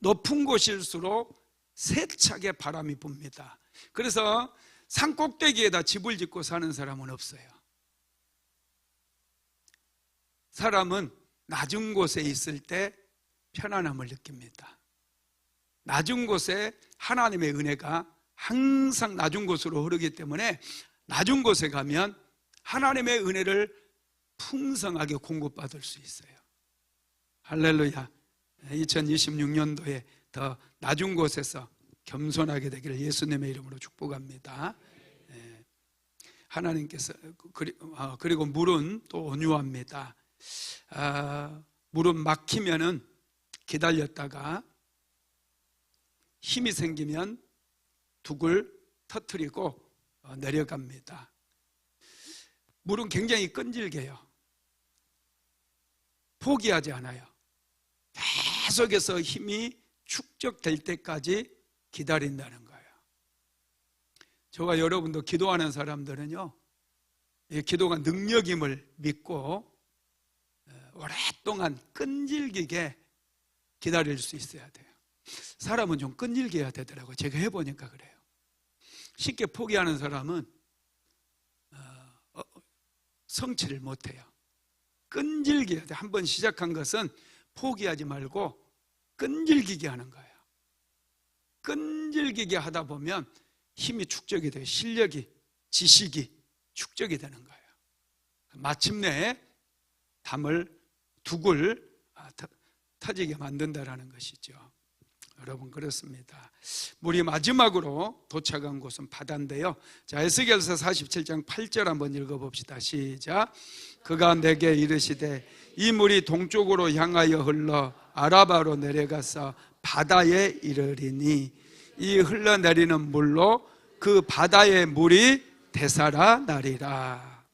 높은 곳일수록 세차게 바람이 붑니다. 그래서 산 꼭대기에다 집을 짓고 사는 사람은 없어요. 사람은 낮은 곳에 있을 때 편안함을 느낍니다. 낮은 곳에 하나님의 은혜가 항상 낮은 곳으로 흐르기 때문에 낮은 곳에 가면 하나님의 은혜를 풍성하게 공급받을 수 있어요. 할렐루야. 2026년도에 더 낮은 곳에서 겸손하게 되기를 예수님의 이름으로 축복합니다. 하나님께서, 그리고 물은 또 온유합니다. 물은 막히면은 기다렸다가 힘이 생기면 둑을 터뜨리고 내려갑니다. 물은 굉장히 끈질겨요. 포기하지 않아요. 계속해서 힘이 축적될 때까지 기다린다는 거예요. 저와 여러분도 기도하는 사람들은요, 이 기도가 능력임을 믿고 오랫동안 끈질기게 기다릴 수 있어야 돼요. 사람은 좀 끈질게 해야 되더라고요. 제가 해보니까 그래요. 쉽게 포기하는 사람은 성취를 못해요. 끈질게 해야 돼요. 한번 시작한 것은 포기하지 말고 끈질기게 하는 거예요. 끈질기게 하다 보면 힘이 축적이 돼요. 실력이, 지식이 축적이 되는 거예요. 마침내 둑을 터지게 만든다라는 것이죠. 여러분, 그렇습니다. 우리 마지막으로 도착한 곳은 바다인데요. 자, 에스겔서 47장 8절 한번 읽어봅시다. 시작. 그가 내게 이르시되 이 물이 동쪽으로 향하여 흘러 아라바로 내려가서 바다에 이르리니 이 흘러내리는 물로 그 바다의 물이 되살아나리라.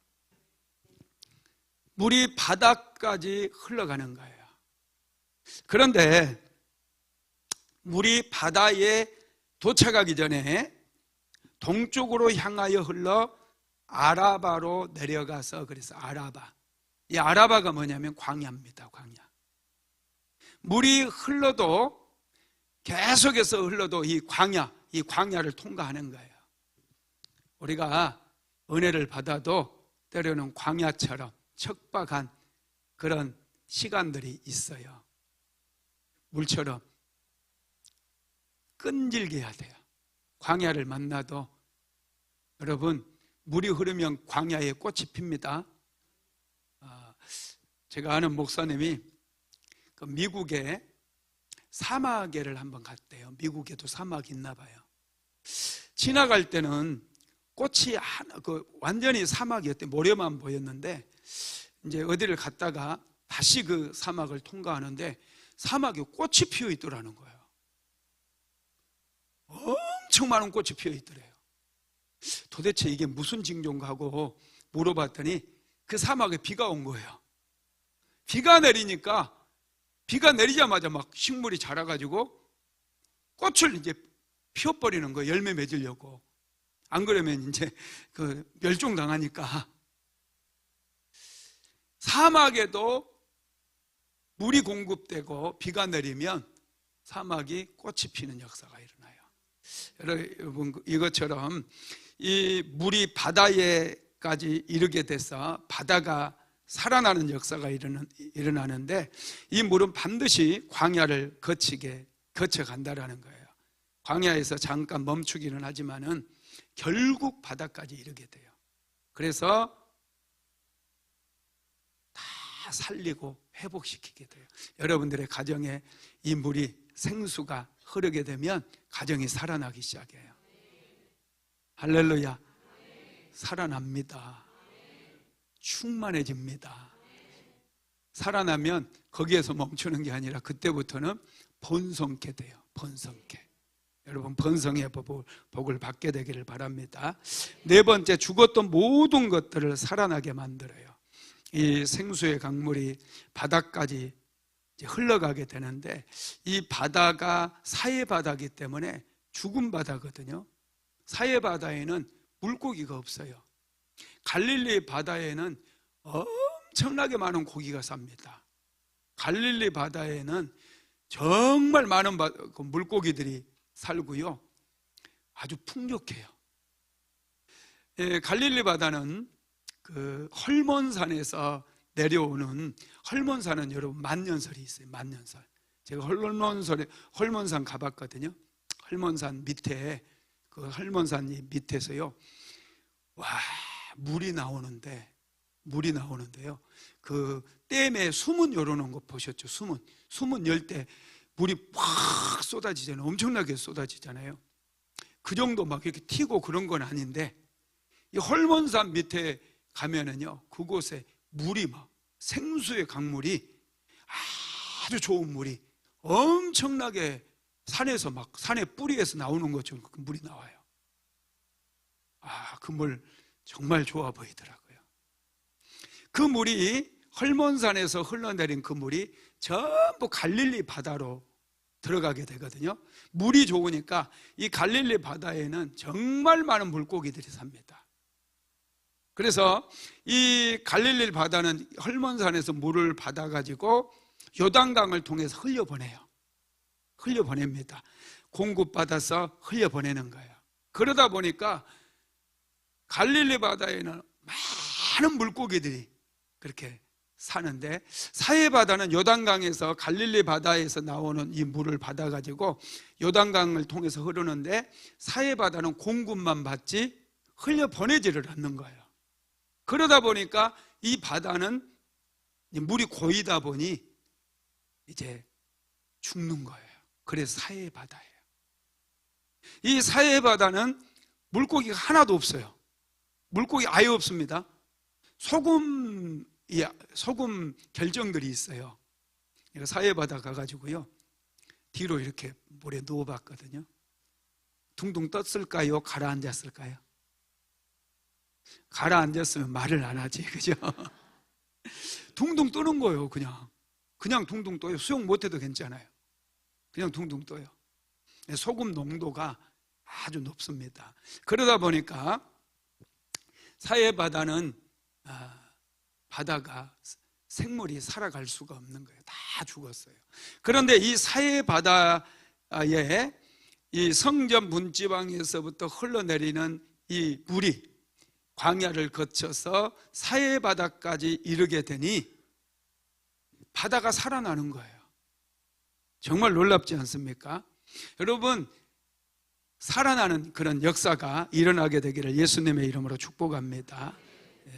물이 바다까지 흘러가는 거예요. 그런데 물이 바다에 도착하기 전에 동쪽으로 향하여 흘러 아라바로 내려가서, 그래서 아라바, 이 아라바가 뭐냐면 광야입니다. 광야. 물이 흘러도, 계속해서 흘러도 이 광야를 통과하는 거예요. 우리가 은혜를 받아도 때로는 광야처럼 척박한 그런 시간들이 있어요. 물처럼 끈질게 해야 돼요. 광야를 만나도 여러분, 물이 흐르면 광야에 꽃이 핍니다. 제가 아는 목사님이 그 미국에 사마계를 한번 갔대요. 미국에도 사막이 있나 봐요. 지나갈 때는 꽃이 완전히 사막이었대요. 모래만 보였는데 이제 어디를 갔다가 다시 그 사막을 통과하는데 사막에 꽃이 피어 있더라는 거예요. 엄청 많은 꽃이 피어 있더래요. 도대체 이게 무슨 징조인가 하고 물어봤더니 그 사막에 비가 온 거예요. 비가 내리니까, 비가 내리자마자 막 식물이 자라가지고 꽃을 이제 피워버리는 거예요. 열매 맺으려고. 안 그러면 이제 그 멸종당하니까. 사막에도 물이 공급되고 비가 내리면 사막이 꽃이 피는 역사가 일어나요. 여러분, 이것처럼 이 물이 바다에까지 이르게 돼서 바다가 살아나는 역사가 일어나는데, 이 물은 반드시 광야를 거쳐간다라는 거예요. 광야에서 잠깐 멈추기는 하지만은 결국 바다까지 이르게 돼요. 그래서 다 살리고 회복시키게 돼요. 여러분들의 가정에 이 물이, 생수가 흐르게 되면 가정이 살아나기 시작해요. 할렐루야. 살아납니다. 충만해집니다. 살아나면 거기에서 멈추는 게 아니라 그때부터는 번성케 돼요. 번성케. 여러분, 번성의 복을 받게 되기를 바랍니다. 네 번째, 죽었던 모든 것들을 살아나게 만들어요. 이 생수의 강물이 바다까지 흘러가게 되는데, 이 바다가 사해바다이기 때문에 죽은 바다거든요. 사해바다에는 물고기가 없어요. 갈릴리 바다에는 엄청나게 많은 고기가 삽니다. 갈릴리 바다에는 정말 많은 물고기들이 살고요, 아주 풍족해요. 갈릴리 바다는 그 헐몬산에서 내려오는, 헐몬산은 여러분 만년설이 있어요. 만년설. 제가 헐몬산 가봤거든요. 헐몬산 밑에, 그 헐몬산 밑에서요, 와, 물이 나오는데요, 그 댐에 수문 열어놓은 거 보셨죠? 수문 열 때 물이 팍 쏟아지잖아요. 엄청나게 쏟아지잖아요. 그 정도 막 이렇게 튀고 그런 건 아닌데, 이 헐몬산 밑에 가면은요, 그곳에 물이 막, 생수의 강물이, 아주 좋은 물이 엄청나게 산에서 막, 산의 뿌리에서 나오는 것처럼 그 물이 나와요. 그 물 정말 좋아 보이더라고요. 그 물이, 헐몬산에서 흘러내린 그 물이 전부 갈릴리 바다로 들어가게 되거든요. 물이 좋으니까 이 갈릴리 바다에는 정말 많은 물고기들이 삽니다. 그래서 이 갈릴리 바다는 헐몬산에서 물을 받아가지고 요단강을 통해서 흘려보냅니다. 공급받아서 흘려보내는 거예요. 그러다 보니까 갈릴리 바다에는 많은 물고기들이 그렇게 사는데, 사해 바다는 요단강에서 갈릴리 바다에서 나오는 이 물을 받아가지고 요단강을 통해서 흐르는데, 사해 바다는 공급만 받지 흘려보내지를 않는 거예요. 그러다 보니까 이 바다는 물이 고이다 보니 이제 죽는 거예요. 그래서 사해 바다예요. 이 사해 바다는 물고기가 하나도 없어요. 물고기 아예 없습니다. 소금 결정들이 있어요. 사해 바다 가가지고요, 뒤로 이렇게 물에 누워봤거든요. 둥둥 떴을까요? 가라앉았을까요? 가라앉았으면 말을 안 하지, 그죠? 둥둥 뜨는 거예요. 그냥 둥둥 떠요. 수영 못해도 괜찮아요. 그냥 둥둥 떠요. 소금 농도가 아주 높습니다. 그러다 보니까 사해 바다는 바다가 생물이 살아갈 수가 없는 거예요. 다 죽었어요. 그런데 이 사해 바다에 이 성전 문지방에서부터 흘러내리는 이 물이 광야를 거쳐서 사해 바다까지 이르게 되니 바다가 살아나는 거예요. 정말 놀랍지 않습니까? 여러분, 살아나는 그런 역사가 일어나게 되기를 예수님의 이름으로 축복합니다.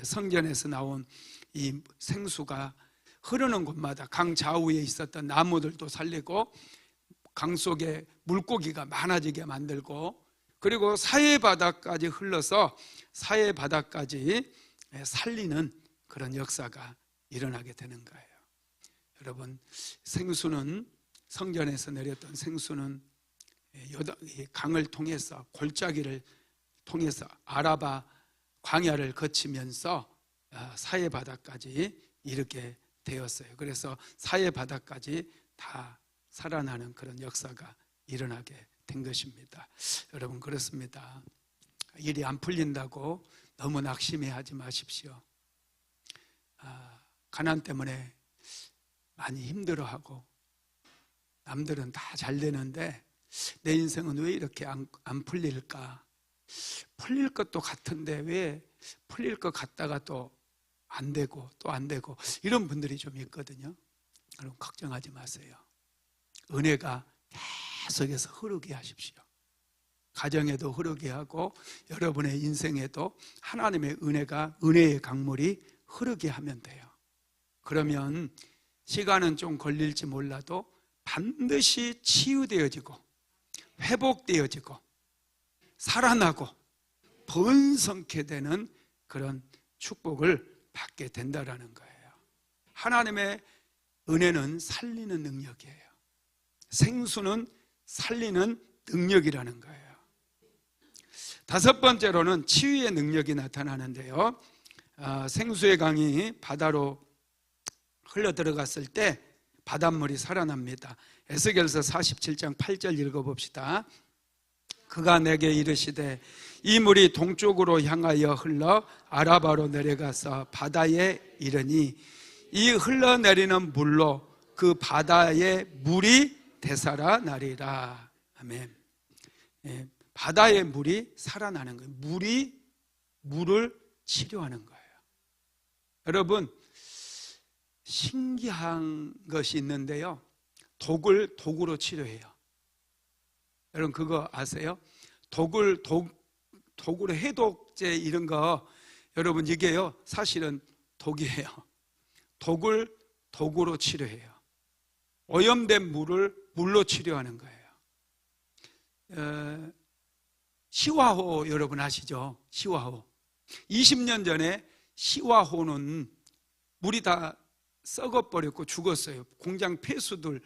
성전에서 나온 이 생수가 흐르는 곳마다 강 좌우에 있었던 나무들도 살리고, 강 속에 물고기가 많아지게 만들고, 그리고 사해 바다까지 흘러서 사해 바다까지 살리는 그런 역사가 일어나게 되는 거예요. 여러분, 생수는, 성전에서 내렸던 생수는 강을 통해서, 골짜기를 통해서 아라바 광야를 거치면서 사해 바다까지 이르게 되었어요. 그래서 사해 바다까지 다 살아나는 그런 역사가 일어나게 된 것입니다. 여러분, 그렇습니다. 일이 안 풀린다고 너무 낙심해하지 마십시오. 가난 때문에 많이 힘들어하고, 남들은 다 잘 되는데 내 인생은 왜 이렇게 안 풀릴까? 풀릴 것도 같은데 왜 풀릴 것 같다가 또 안 되고 또 안 되고, 이런 분들이 좀 있거든요. 여러분, 걱정하지 마세요. 은혜가 계속해서 흐르게 하십시오. 가정에도 흐르게 하고 여러분의 인생에도 하나님의 은혜의 강물이 흐르게 하면 돼요. 그러면 시간은 좀 걸릴지 몰라도 반드시 치유되어지고 회복되어지고 살아나고 번성케 되는 그런 축복을 받게 된다라는 거예요. 하나님의 은혜는 살리는 능력이에요. 생수는 살리는 능력이라는 거예요. 다섯 번째로는 치유의 능력이 나타나는데요, 생수의 강이 바다로 흘러 들어갔을 때 바닷물이 살아납니다. 에스겔서 47장 8절 읽어봅시다. 그가 내게 이르시되 이 물이 동쪽으로 향하여 흘러 아라바로 내려가서 바다에 이르니 이 흘러내리는 물로 그 바다의 물이 되살아나리라. 아멘. 바다의 물이 살아나는 거예요. 물이 물을 치료하는 거예요. 여러분, 신기한 것이 있는데요, 독을 독으로 치료해요. 여러분, 그거 아세요? 독으로 해독제 이런 거, 여러분, 이게요 사실은 독이에요. 독을 독으로 치료해요. 오염된 물을 물로 치료하는 거예요. 시화호 여러분 아시죠? 시화호. 20년 전에 시화호는 물이 다 썩어버렸고 죽었어요. 공장 폐수들,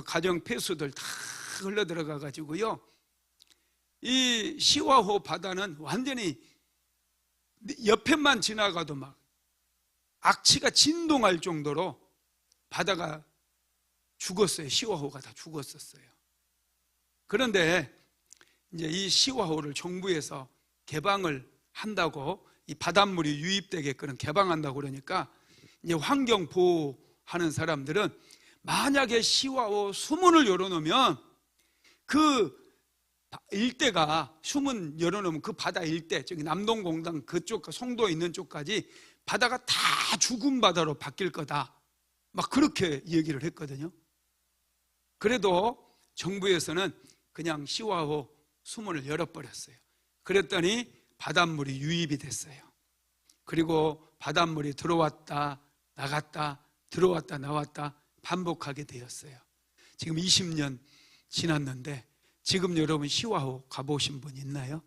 가정 폐수들 다 흘러 들어가 가지고요, 이 시화호 바다는 완전히 옆에만 지나가도 막 악취가 진동할 정도로 바다가 죽었어요. 시화호가 다 죽었었어요. 그런데 이제 이 시화호를 정부에서 개방을 한다고, 이 바닷물이 유입되게끔 개방한다고 그러니까 이제 환경 보호하는 사람들은 만약에 시화호 수문을 열어놓으면 그 일대가, 수문 열어놓으면 그 바다 일대, 저기 남동공단 그쪽 송도 있는 쪽까지 바다가 다 죽은 바다로 바뀔 거다, 막 그렇게 얘기를 했거든요. 그래도 정부에서는 그냥 시화호 수문을 열어버렸어요. 그랬더니 바닷물이 유입이 됐어요. 그리고 바닷물이 들어왔다 나갔다 들어왔다 나왔다 반복하게 되었어요. 지금 20년 지났는데 지금 여러분 시화호 가보신 분 있나요?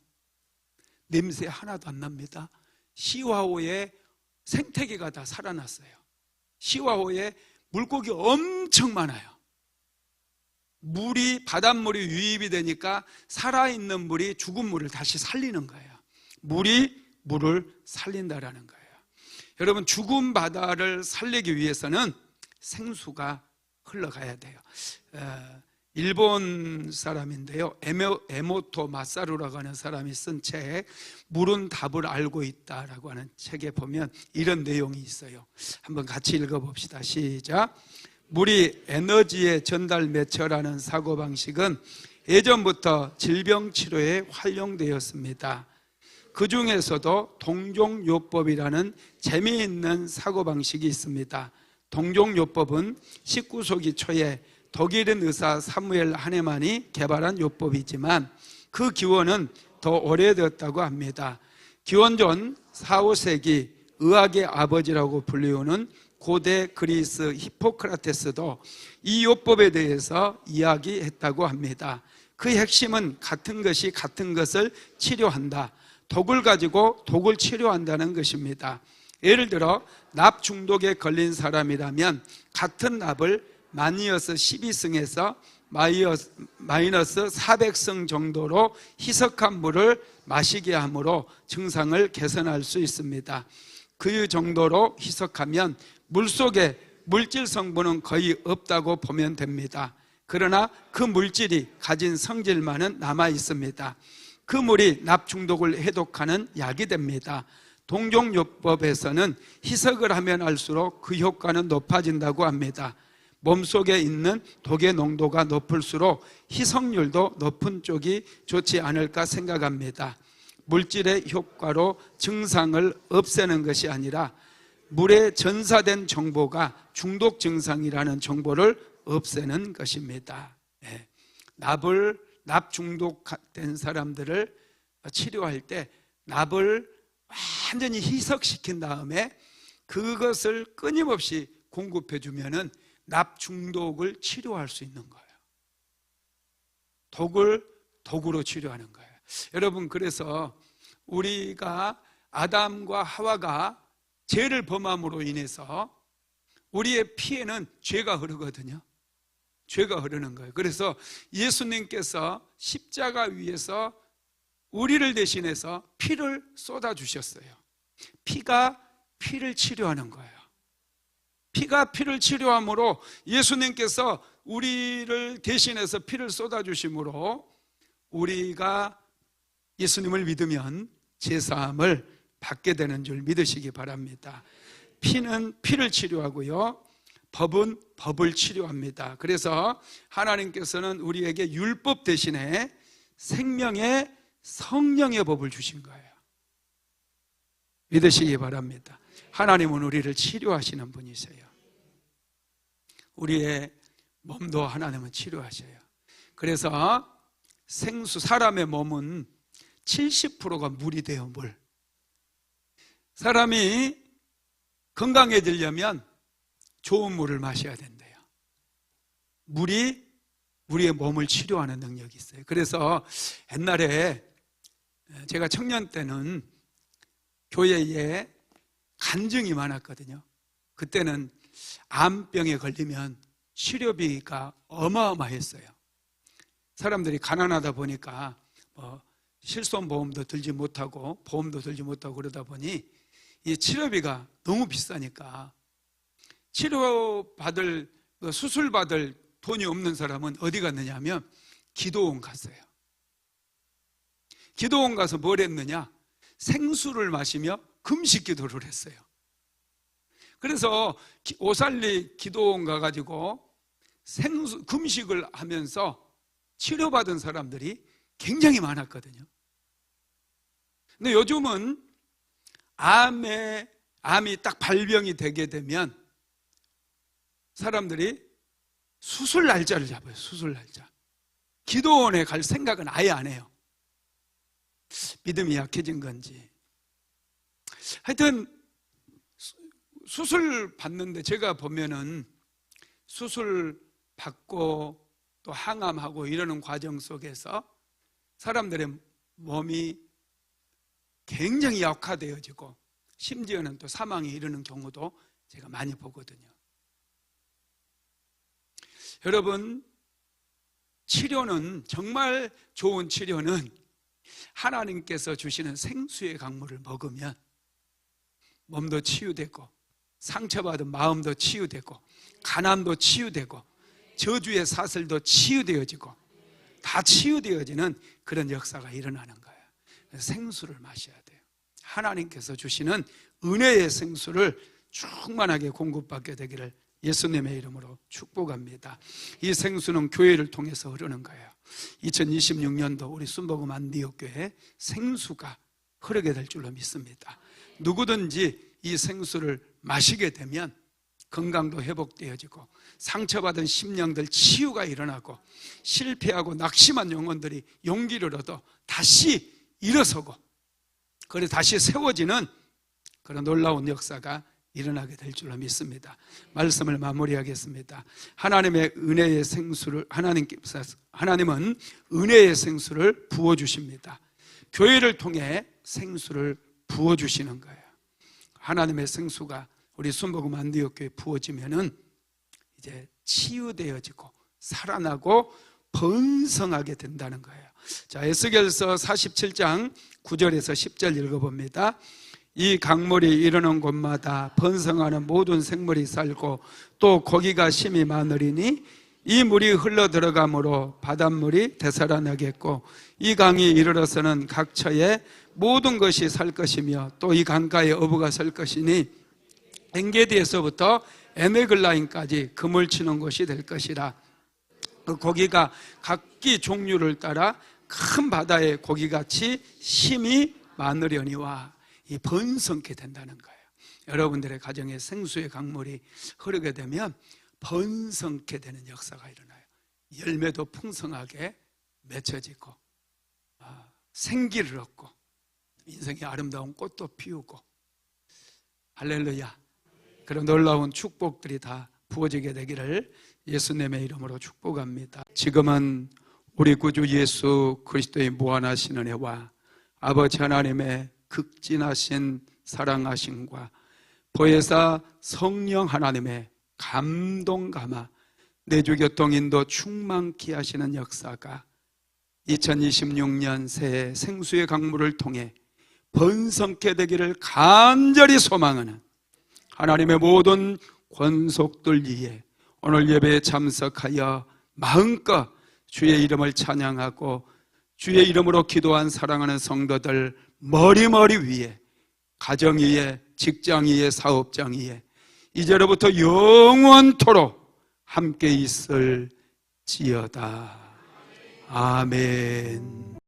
냄새 하나도 안 납니다. 시화호에 생태계가 다 살아났어요. 시화호에 물고기 엄청 많아요. 바닷물이 유입이 되니까 살아있는 물이 죽은 물을 다시 살리는 거예요. 물이 물을 살린다라는 거예요. 여러분, 죽은 바다를 살리기 위해서는 생수가 흘러가야 돼요. 일본 사람인데요, 에모토 마사루라고 하는 사람이 쓴 책, 물은 답을 알고 있다라고 하는 책에 보면 이런 내용이 있어요. 한번 같이 읽어봅시다. 시작. 물이 에너지의 전달 매체라는 사고방식은 예전부터 질병치료에 활용되었습니다. 그 중에서도 동종요법이라는 재미있는 사고방식이 있습니다. 동종요법은 19세기 초에 독일인 의사 사무엘 하네만이 개발한 요법이지만 그 기원은 더 오래되었다고 합니다. 기원전 4, 5세기 의학의 아버지라고 불리우는 고대 그리스 히포크라테스도 이 요법에 대해서 이야기했다고 합니다. 그 핵심은 같은 것이 같은 것을 치료한다, 독을 가지고 독을 치료한다는 것입니다. 예를 들어 납 중독에 걸린 사람이라면 같은 납을 마이너스 12승에서 마이너스 400승 정도로 희석한 물을 마시게 함으로 증상을 개선할 수 있습니다. 그 정도로 희석하면 물속에 물질 성분은 거의 없다고 보면 됩니다. 그러나 그 물질이 가진 성질만은 남아 있습니다. 그 물이 납 중독을 해독하는 약이 됩니다. 동종요법에서는 희석을 하면 할수록 그 효과는 높아진다고 합니다. 몸속에 있는 독의 농도가 높을수록 희석률도 높은 쪽이 좋지 않을까 생각합니다. 물질의 효과로 증상을 없애는 것이 아니라 물에 전사된 정보가 중독 증상이라는 정보를 없애는 것입니다. 납 중독된 사람들을 치료할 때 납을 완전히 희석시킨 다음에 그것을 끊임없이 공급해 주면은 납 중독을 치료할 수 있는 거예요. 독을 독으로 치료하는 거예요. 여러분, 그래서 우리가 아담과 하와가 죄를 범함으로 인해서 우리의 피에는 죄가 흐르거든요. 죄가 흐르는 거예요. 그래서 예수님께서 십자가 위에서 우리를 대신해서 피를 쏟아주셨어요. 피가 피를 치료하는 거예요. 피가 피를 치료함으로 예수님께서 우리를 대신해서 피를 쏟아주심으로 우리가 예수님을 믿으면 제사함을 받게 되는 줄 믿으시기 바랍니다. 피는 피를 치료하고요, 법은 법을 치료합니다. 그래서 하나님께서는 우리에게 율법 대신에 생명의 성령의 법을 주신 거예요. 믿으시기 바랍니다. 하나님은 우리를 치료하시는 분이세요. 우리의 몸도 하나님은 치료하셔요. 그래서 사람의 몸은 70%가 물이 돼요. 물. 사람이 건강해지려면 좋은 물을 마셔야 된대요. 물이 우리의 몸을 치료하는 능력이 있어요. 그래서 옛날에 제가 청년 때는 교회에 간증이 많았거든요. 그때는 암병에 걸리면 치료비가 어마어마했어요. 사람들이 가난하다 보니까 실손보험도 들지 못하고 보험도 들지 못하고 그러다 보니 이 치료비가 너무 비싸니까 수술받을 돈이 없는 사람은 어디 갔느냐 하면 기도원 갔어요. 기도원 가서 뭘 했느냐? 생수를 마시며 금식 기도를 했어요. 그래서 오살리 기도원 가가지고 금식을 하면서 치료받은 사람들이 굉장히 많았거든요. 근데 요즘은 암이 딱 발병이 되게 되면 사람들이 수술 날짜를 잡아요. 수술 날짜. 기도원에 갈 생각은 아예 안 해요. 믿음이 약해진 건지. 하여튼 수술 받는데 제가 보면은 수술 받고 또 항암하고 이러는 과정 속에서 사람들의 몸이 굉장히 약화되어지고 심지어는 또 사망에 이르는 경우도 제가 많이 보거든요. 여러분, 치료는, 정말 좋은 치료는 하나님께서 주시는 생수의 강물을 먹으면 몸도 치유되고 상처받은 마음도 치유되고 가난도 치유되고 저주의 사슬도 치유되어지고 다 치유되어지는 그런 역사가 일어나는 거예요. 생수를 마셔야 돼요. 하나님께서 주시는 은혜의 생수를 충만하게 공급받게 되기를 예수님의 이름으로 축복합니다. 이 생수는 교회를 통해서 흐르는 거예요. 2026년도 우리 순복음 안디옥교회에 생수가 흐르게 될 줄로 믿습니다. 누구든지 이 생수를 마시게 되면 건강도 회복되어지고 상처받은 심령들 치유가 일어나고 실패하고 낙심한 영혼들이 용기를 얻어 다시 일어서고 그래 다시 세워지는 그런 놀라운 역사가 일어나게 될 줄로 믿습니다. 말씀을 마무리하겠습니다. 하나님의 은혜의 생수를 하나님은 은혜의 생수를 부어 주십니다. 교회를 통해 생수를 부어 주시는 거예요. 하나님의 생수가 우리 순복음 안디옥교회에 부어지면은 이제 치유되어지고 살아나고 번성하게 된다는 거예요. 자, 에스겔서 47장 9절에서 10절 읽어봅니다. 이 강물이 이르는 곳마다 번성하는 모든 생물이 살고 또 고기가 심이 많으리니 이 물이 흘러 들어가므로 바닷물이 되살아나겠고 이 강이 이르러서는 각 처에 모든 것이 살 것이며 또 이 강가에 어부가 설 것이니 엔게디에서부터 에메글라인까지 그물 치는 곳이 될 것이라. 그 고기가 각기 종류를 따라 큰 바다의 고기같이 심이 많으려니와 이 번성케 된다는 거예요. 여러분들의 가정에 생수의 강물이 흐르게 되면 번성케 되는 역사가 일어나요. 열매도 풍성하게 맺혀지고 생기를 얻고 인생의 아름다운 꽃도 피우고 할렐루야. 그런 놀라운 축복들이 다 부어지게 되기를 예수님의 이름으로 축복합니다. 지금은 우리 구주 예수 그리스도의 무한하신 은혜와 아버지 하나님의 극진하신 사랑하심과 보혜사 성령 하나님의 감동 감화 내주 교통 인도 충만케 하시는 역사가 2026년 새해 생수의 강물을 통해 번성케 되기를 간절히 소망하는 하나님의 모든 권속들 위에 오늘 예배에 참석하여 마음껏 주의 이름을 찬양하고 주의 이름으로 기도한 사랑하는 성도들 머리머리 위에 가정 위에 직장 위에 사업장 위에 이제로부터 영원토록 함께 있을지어다. 아멘.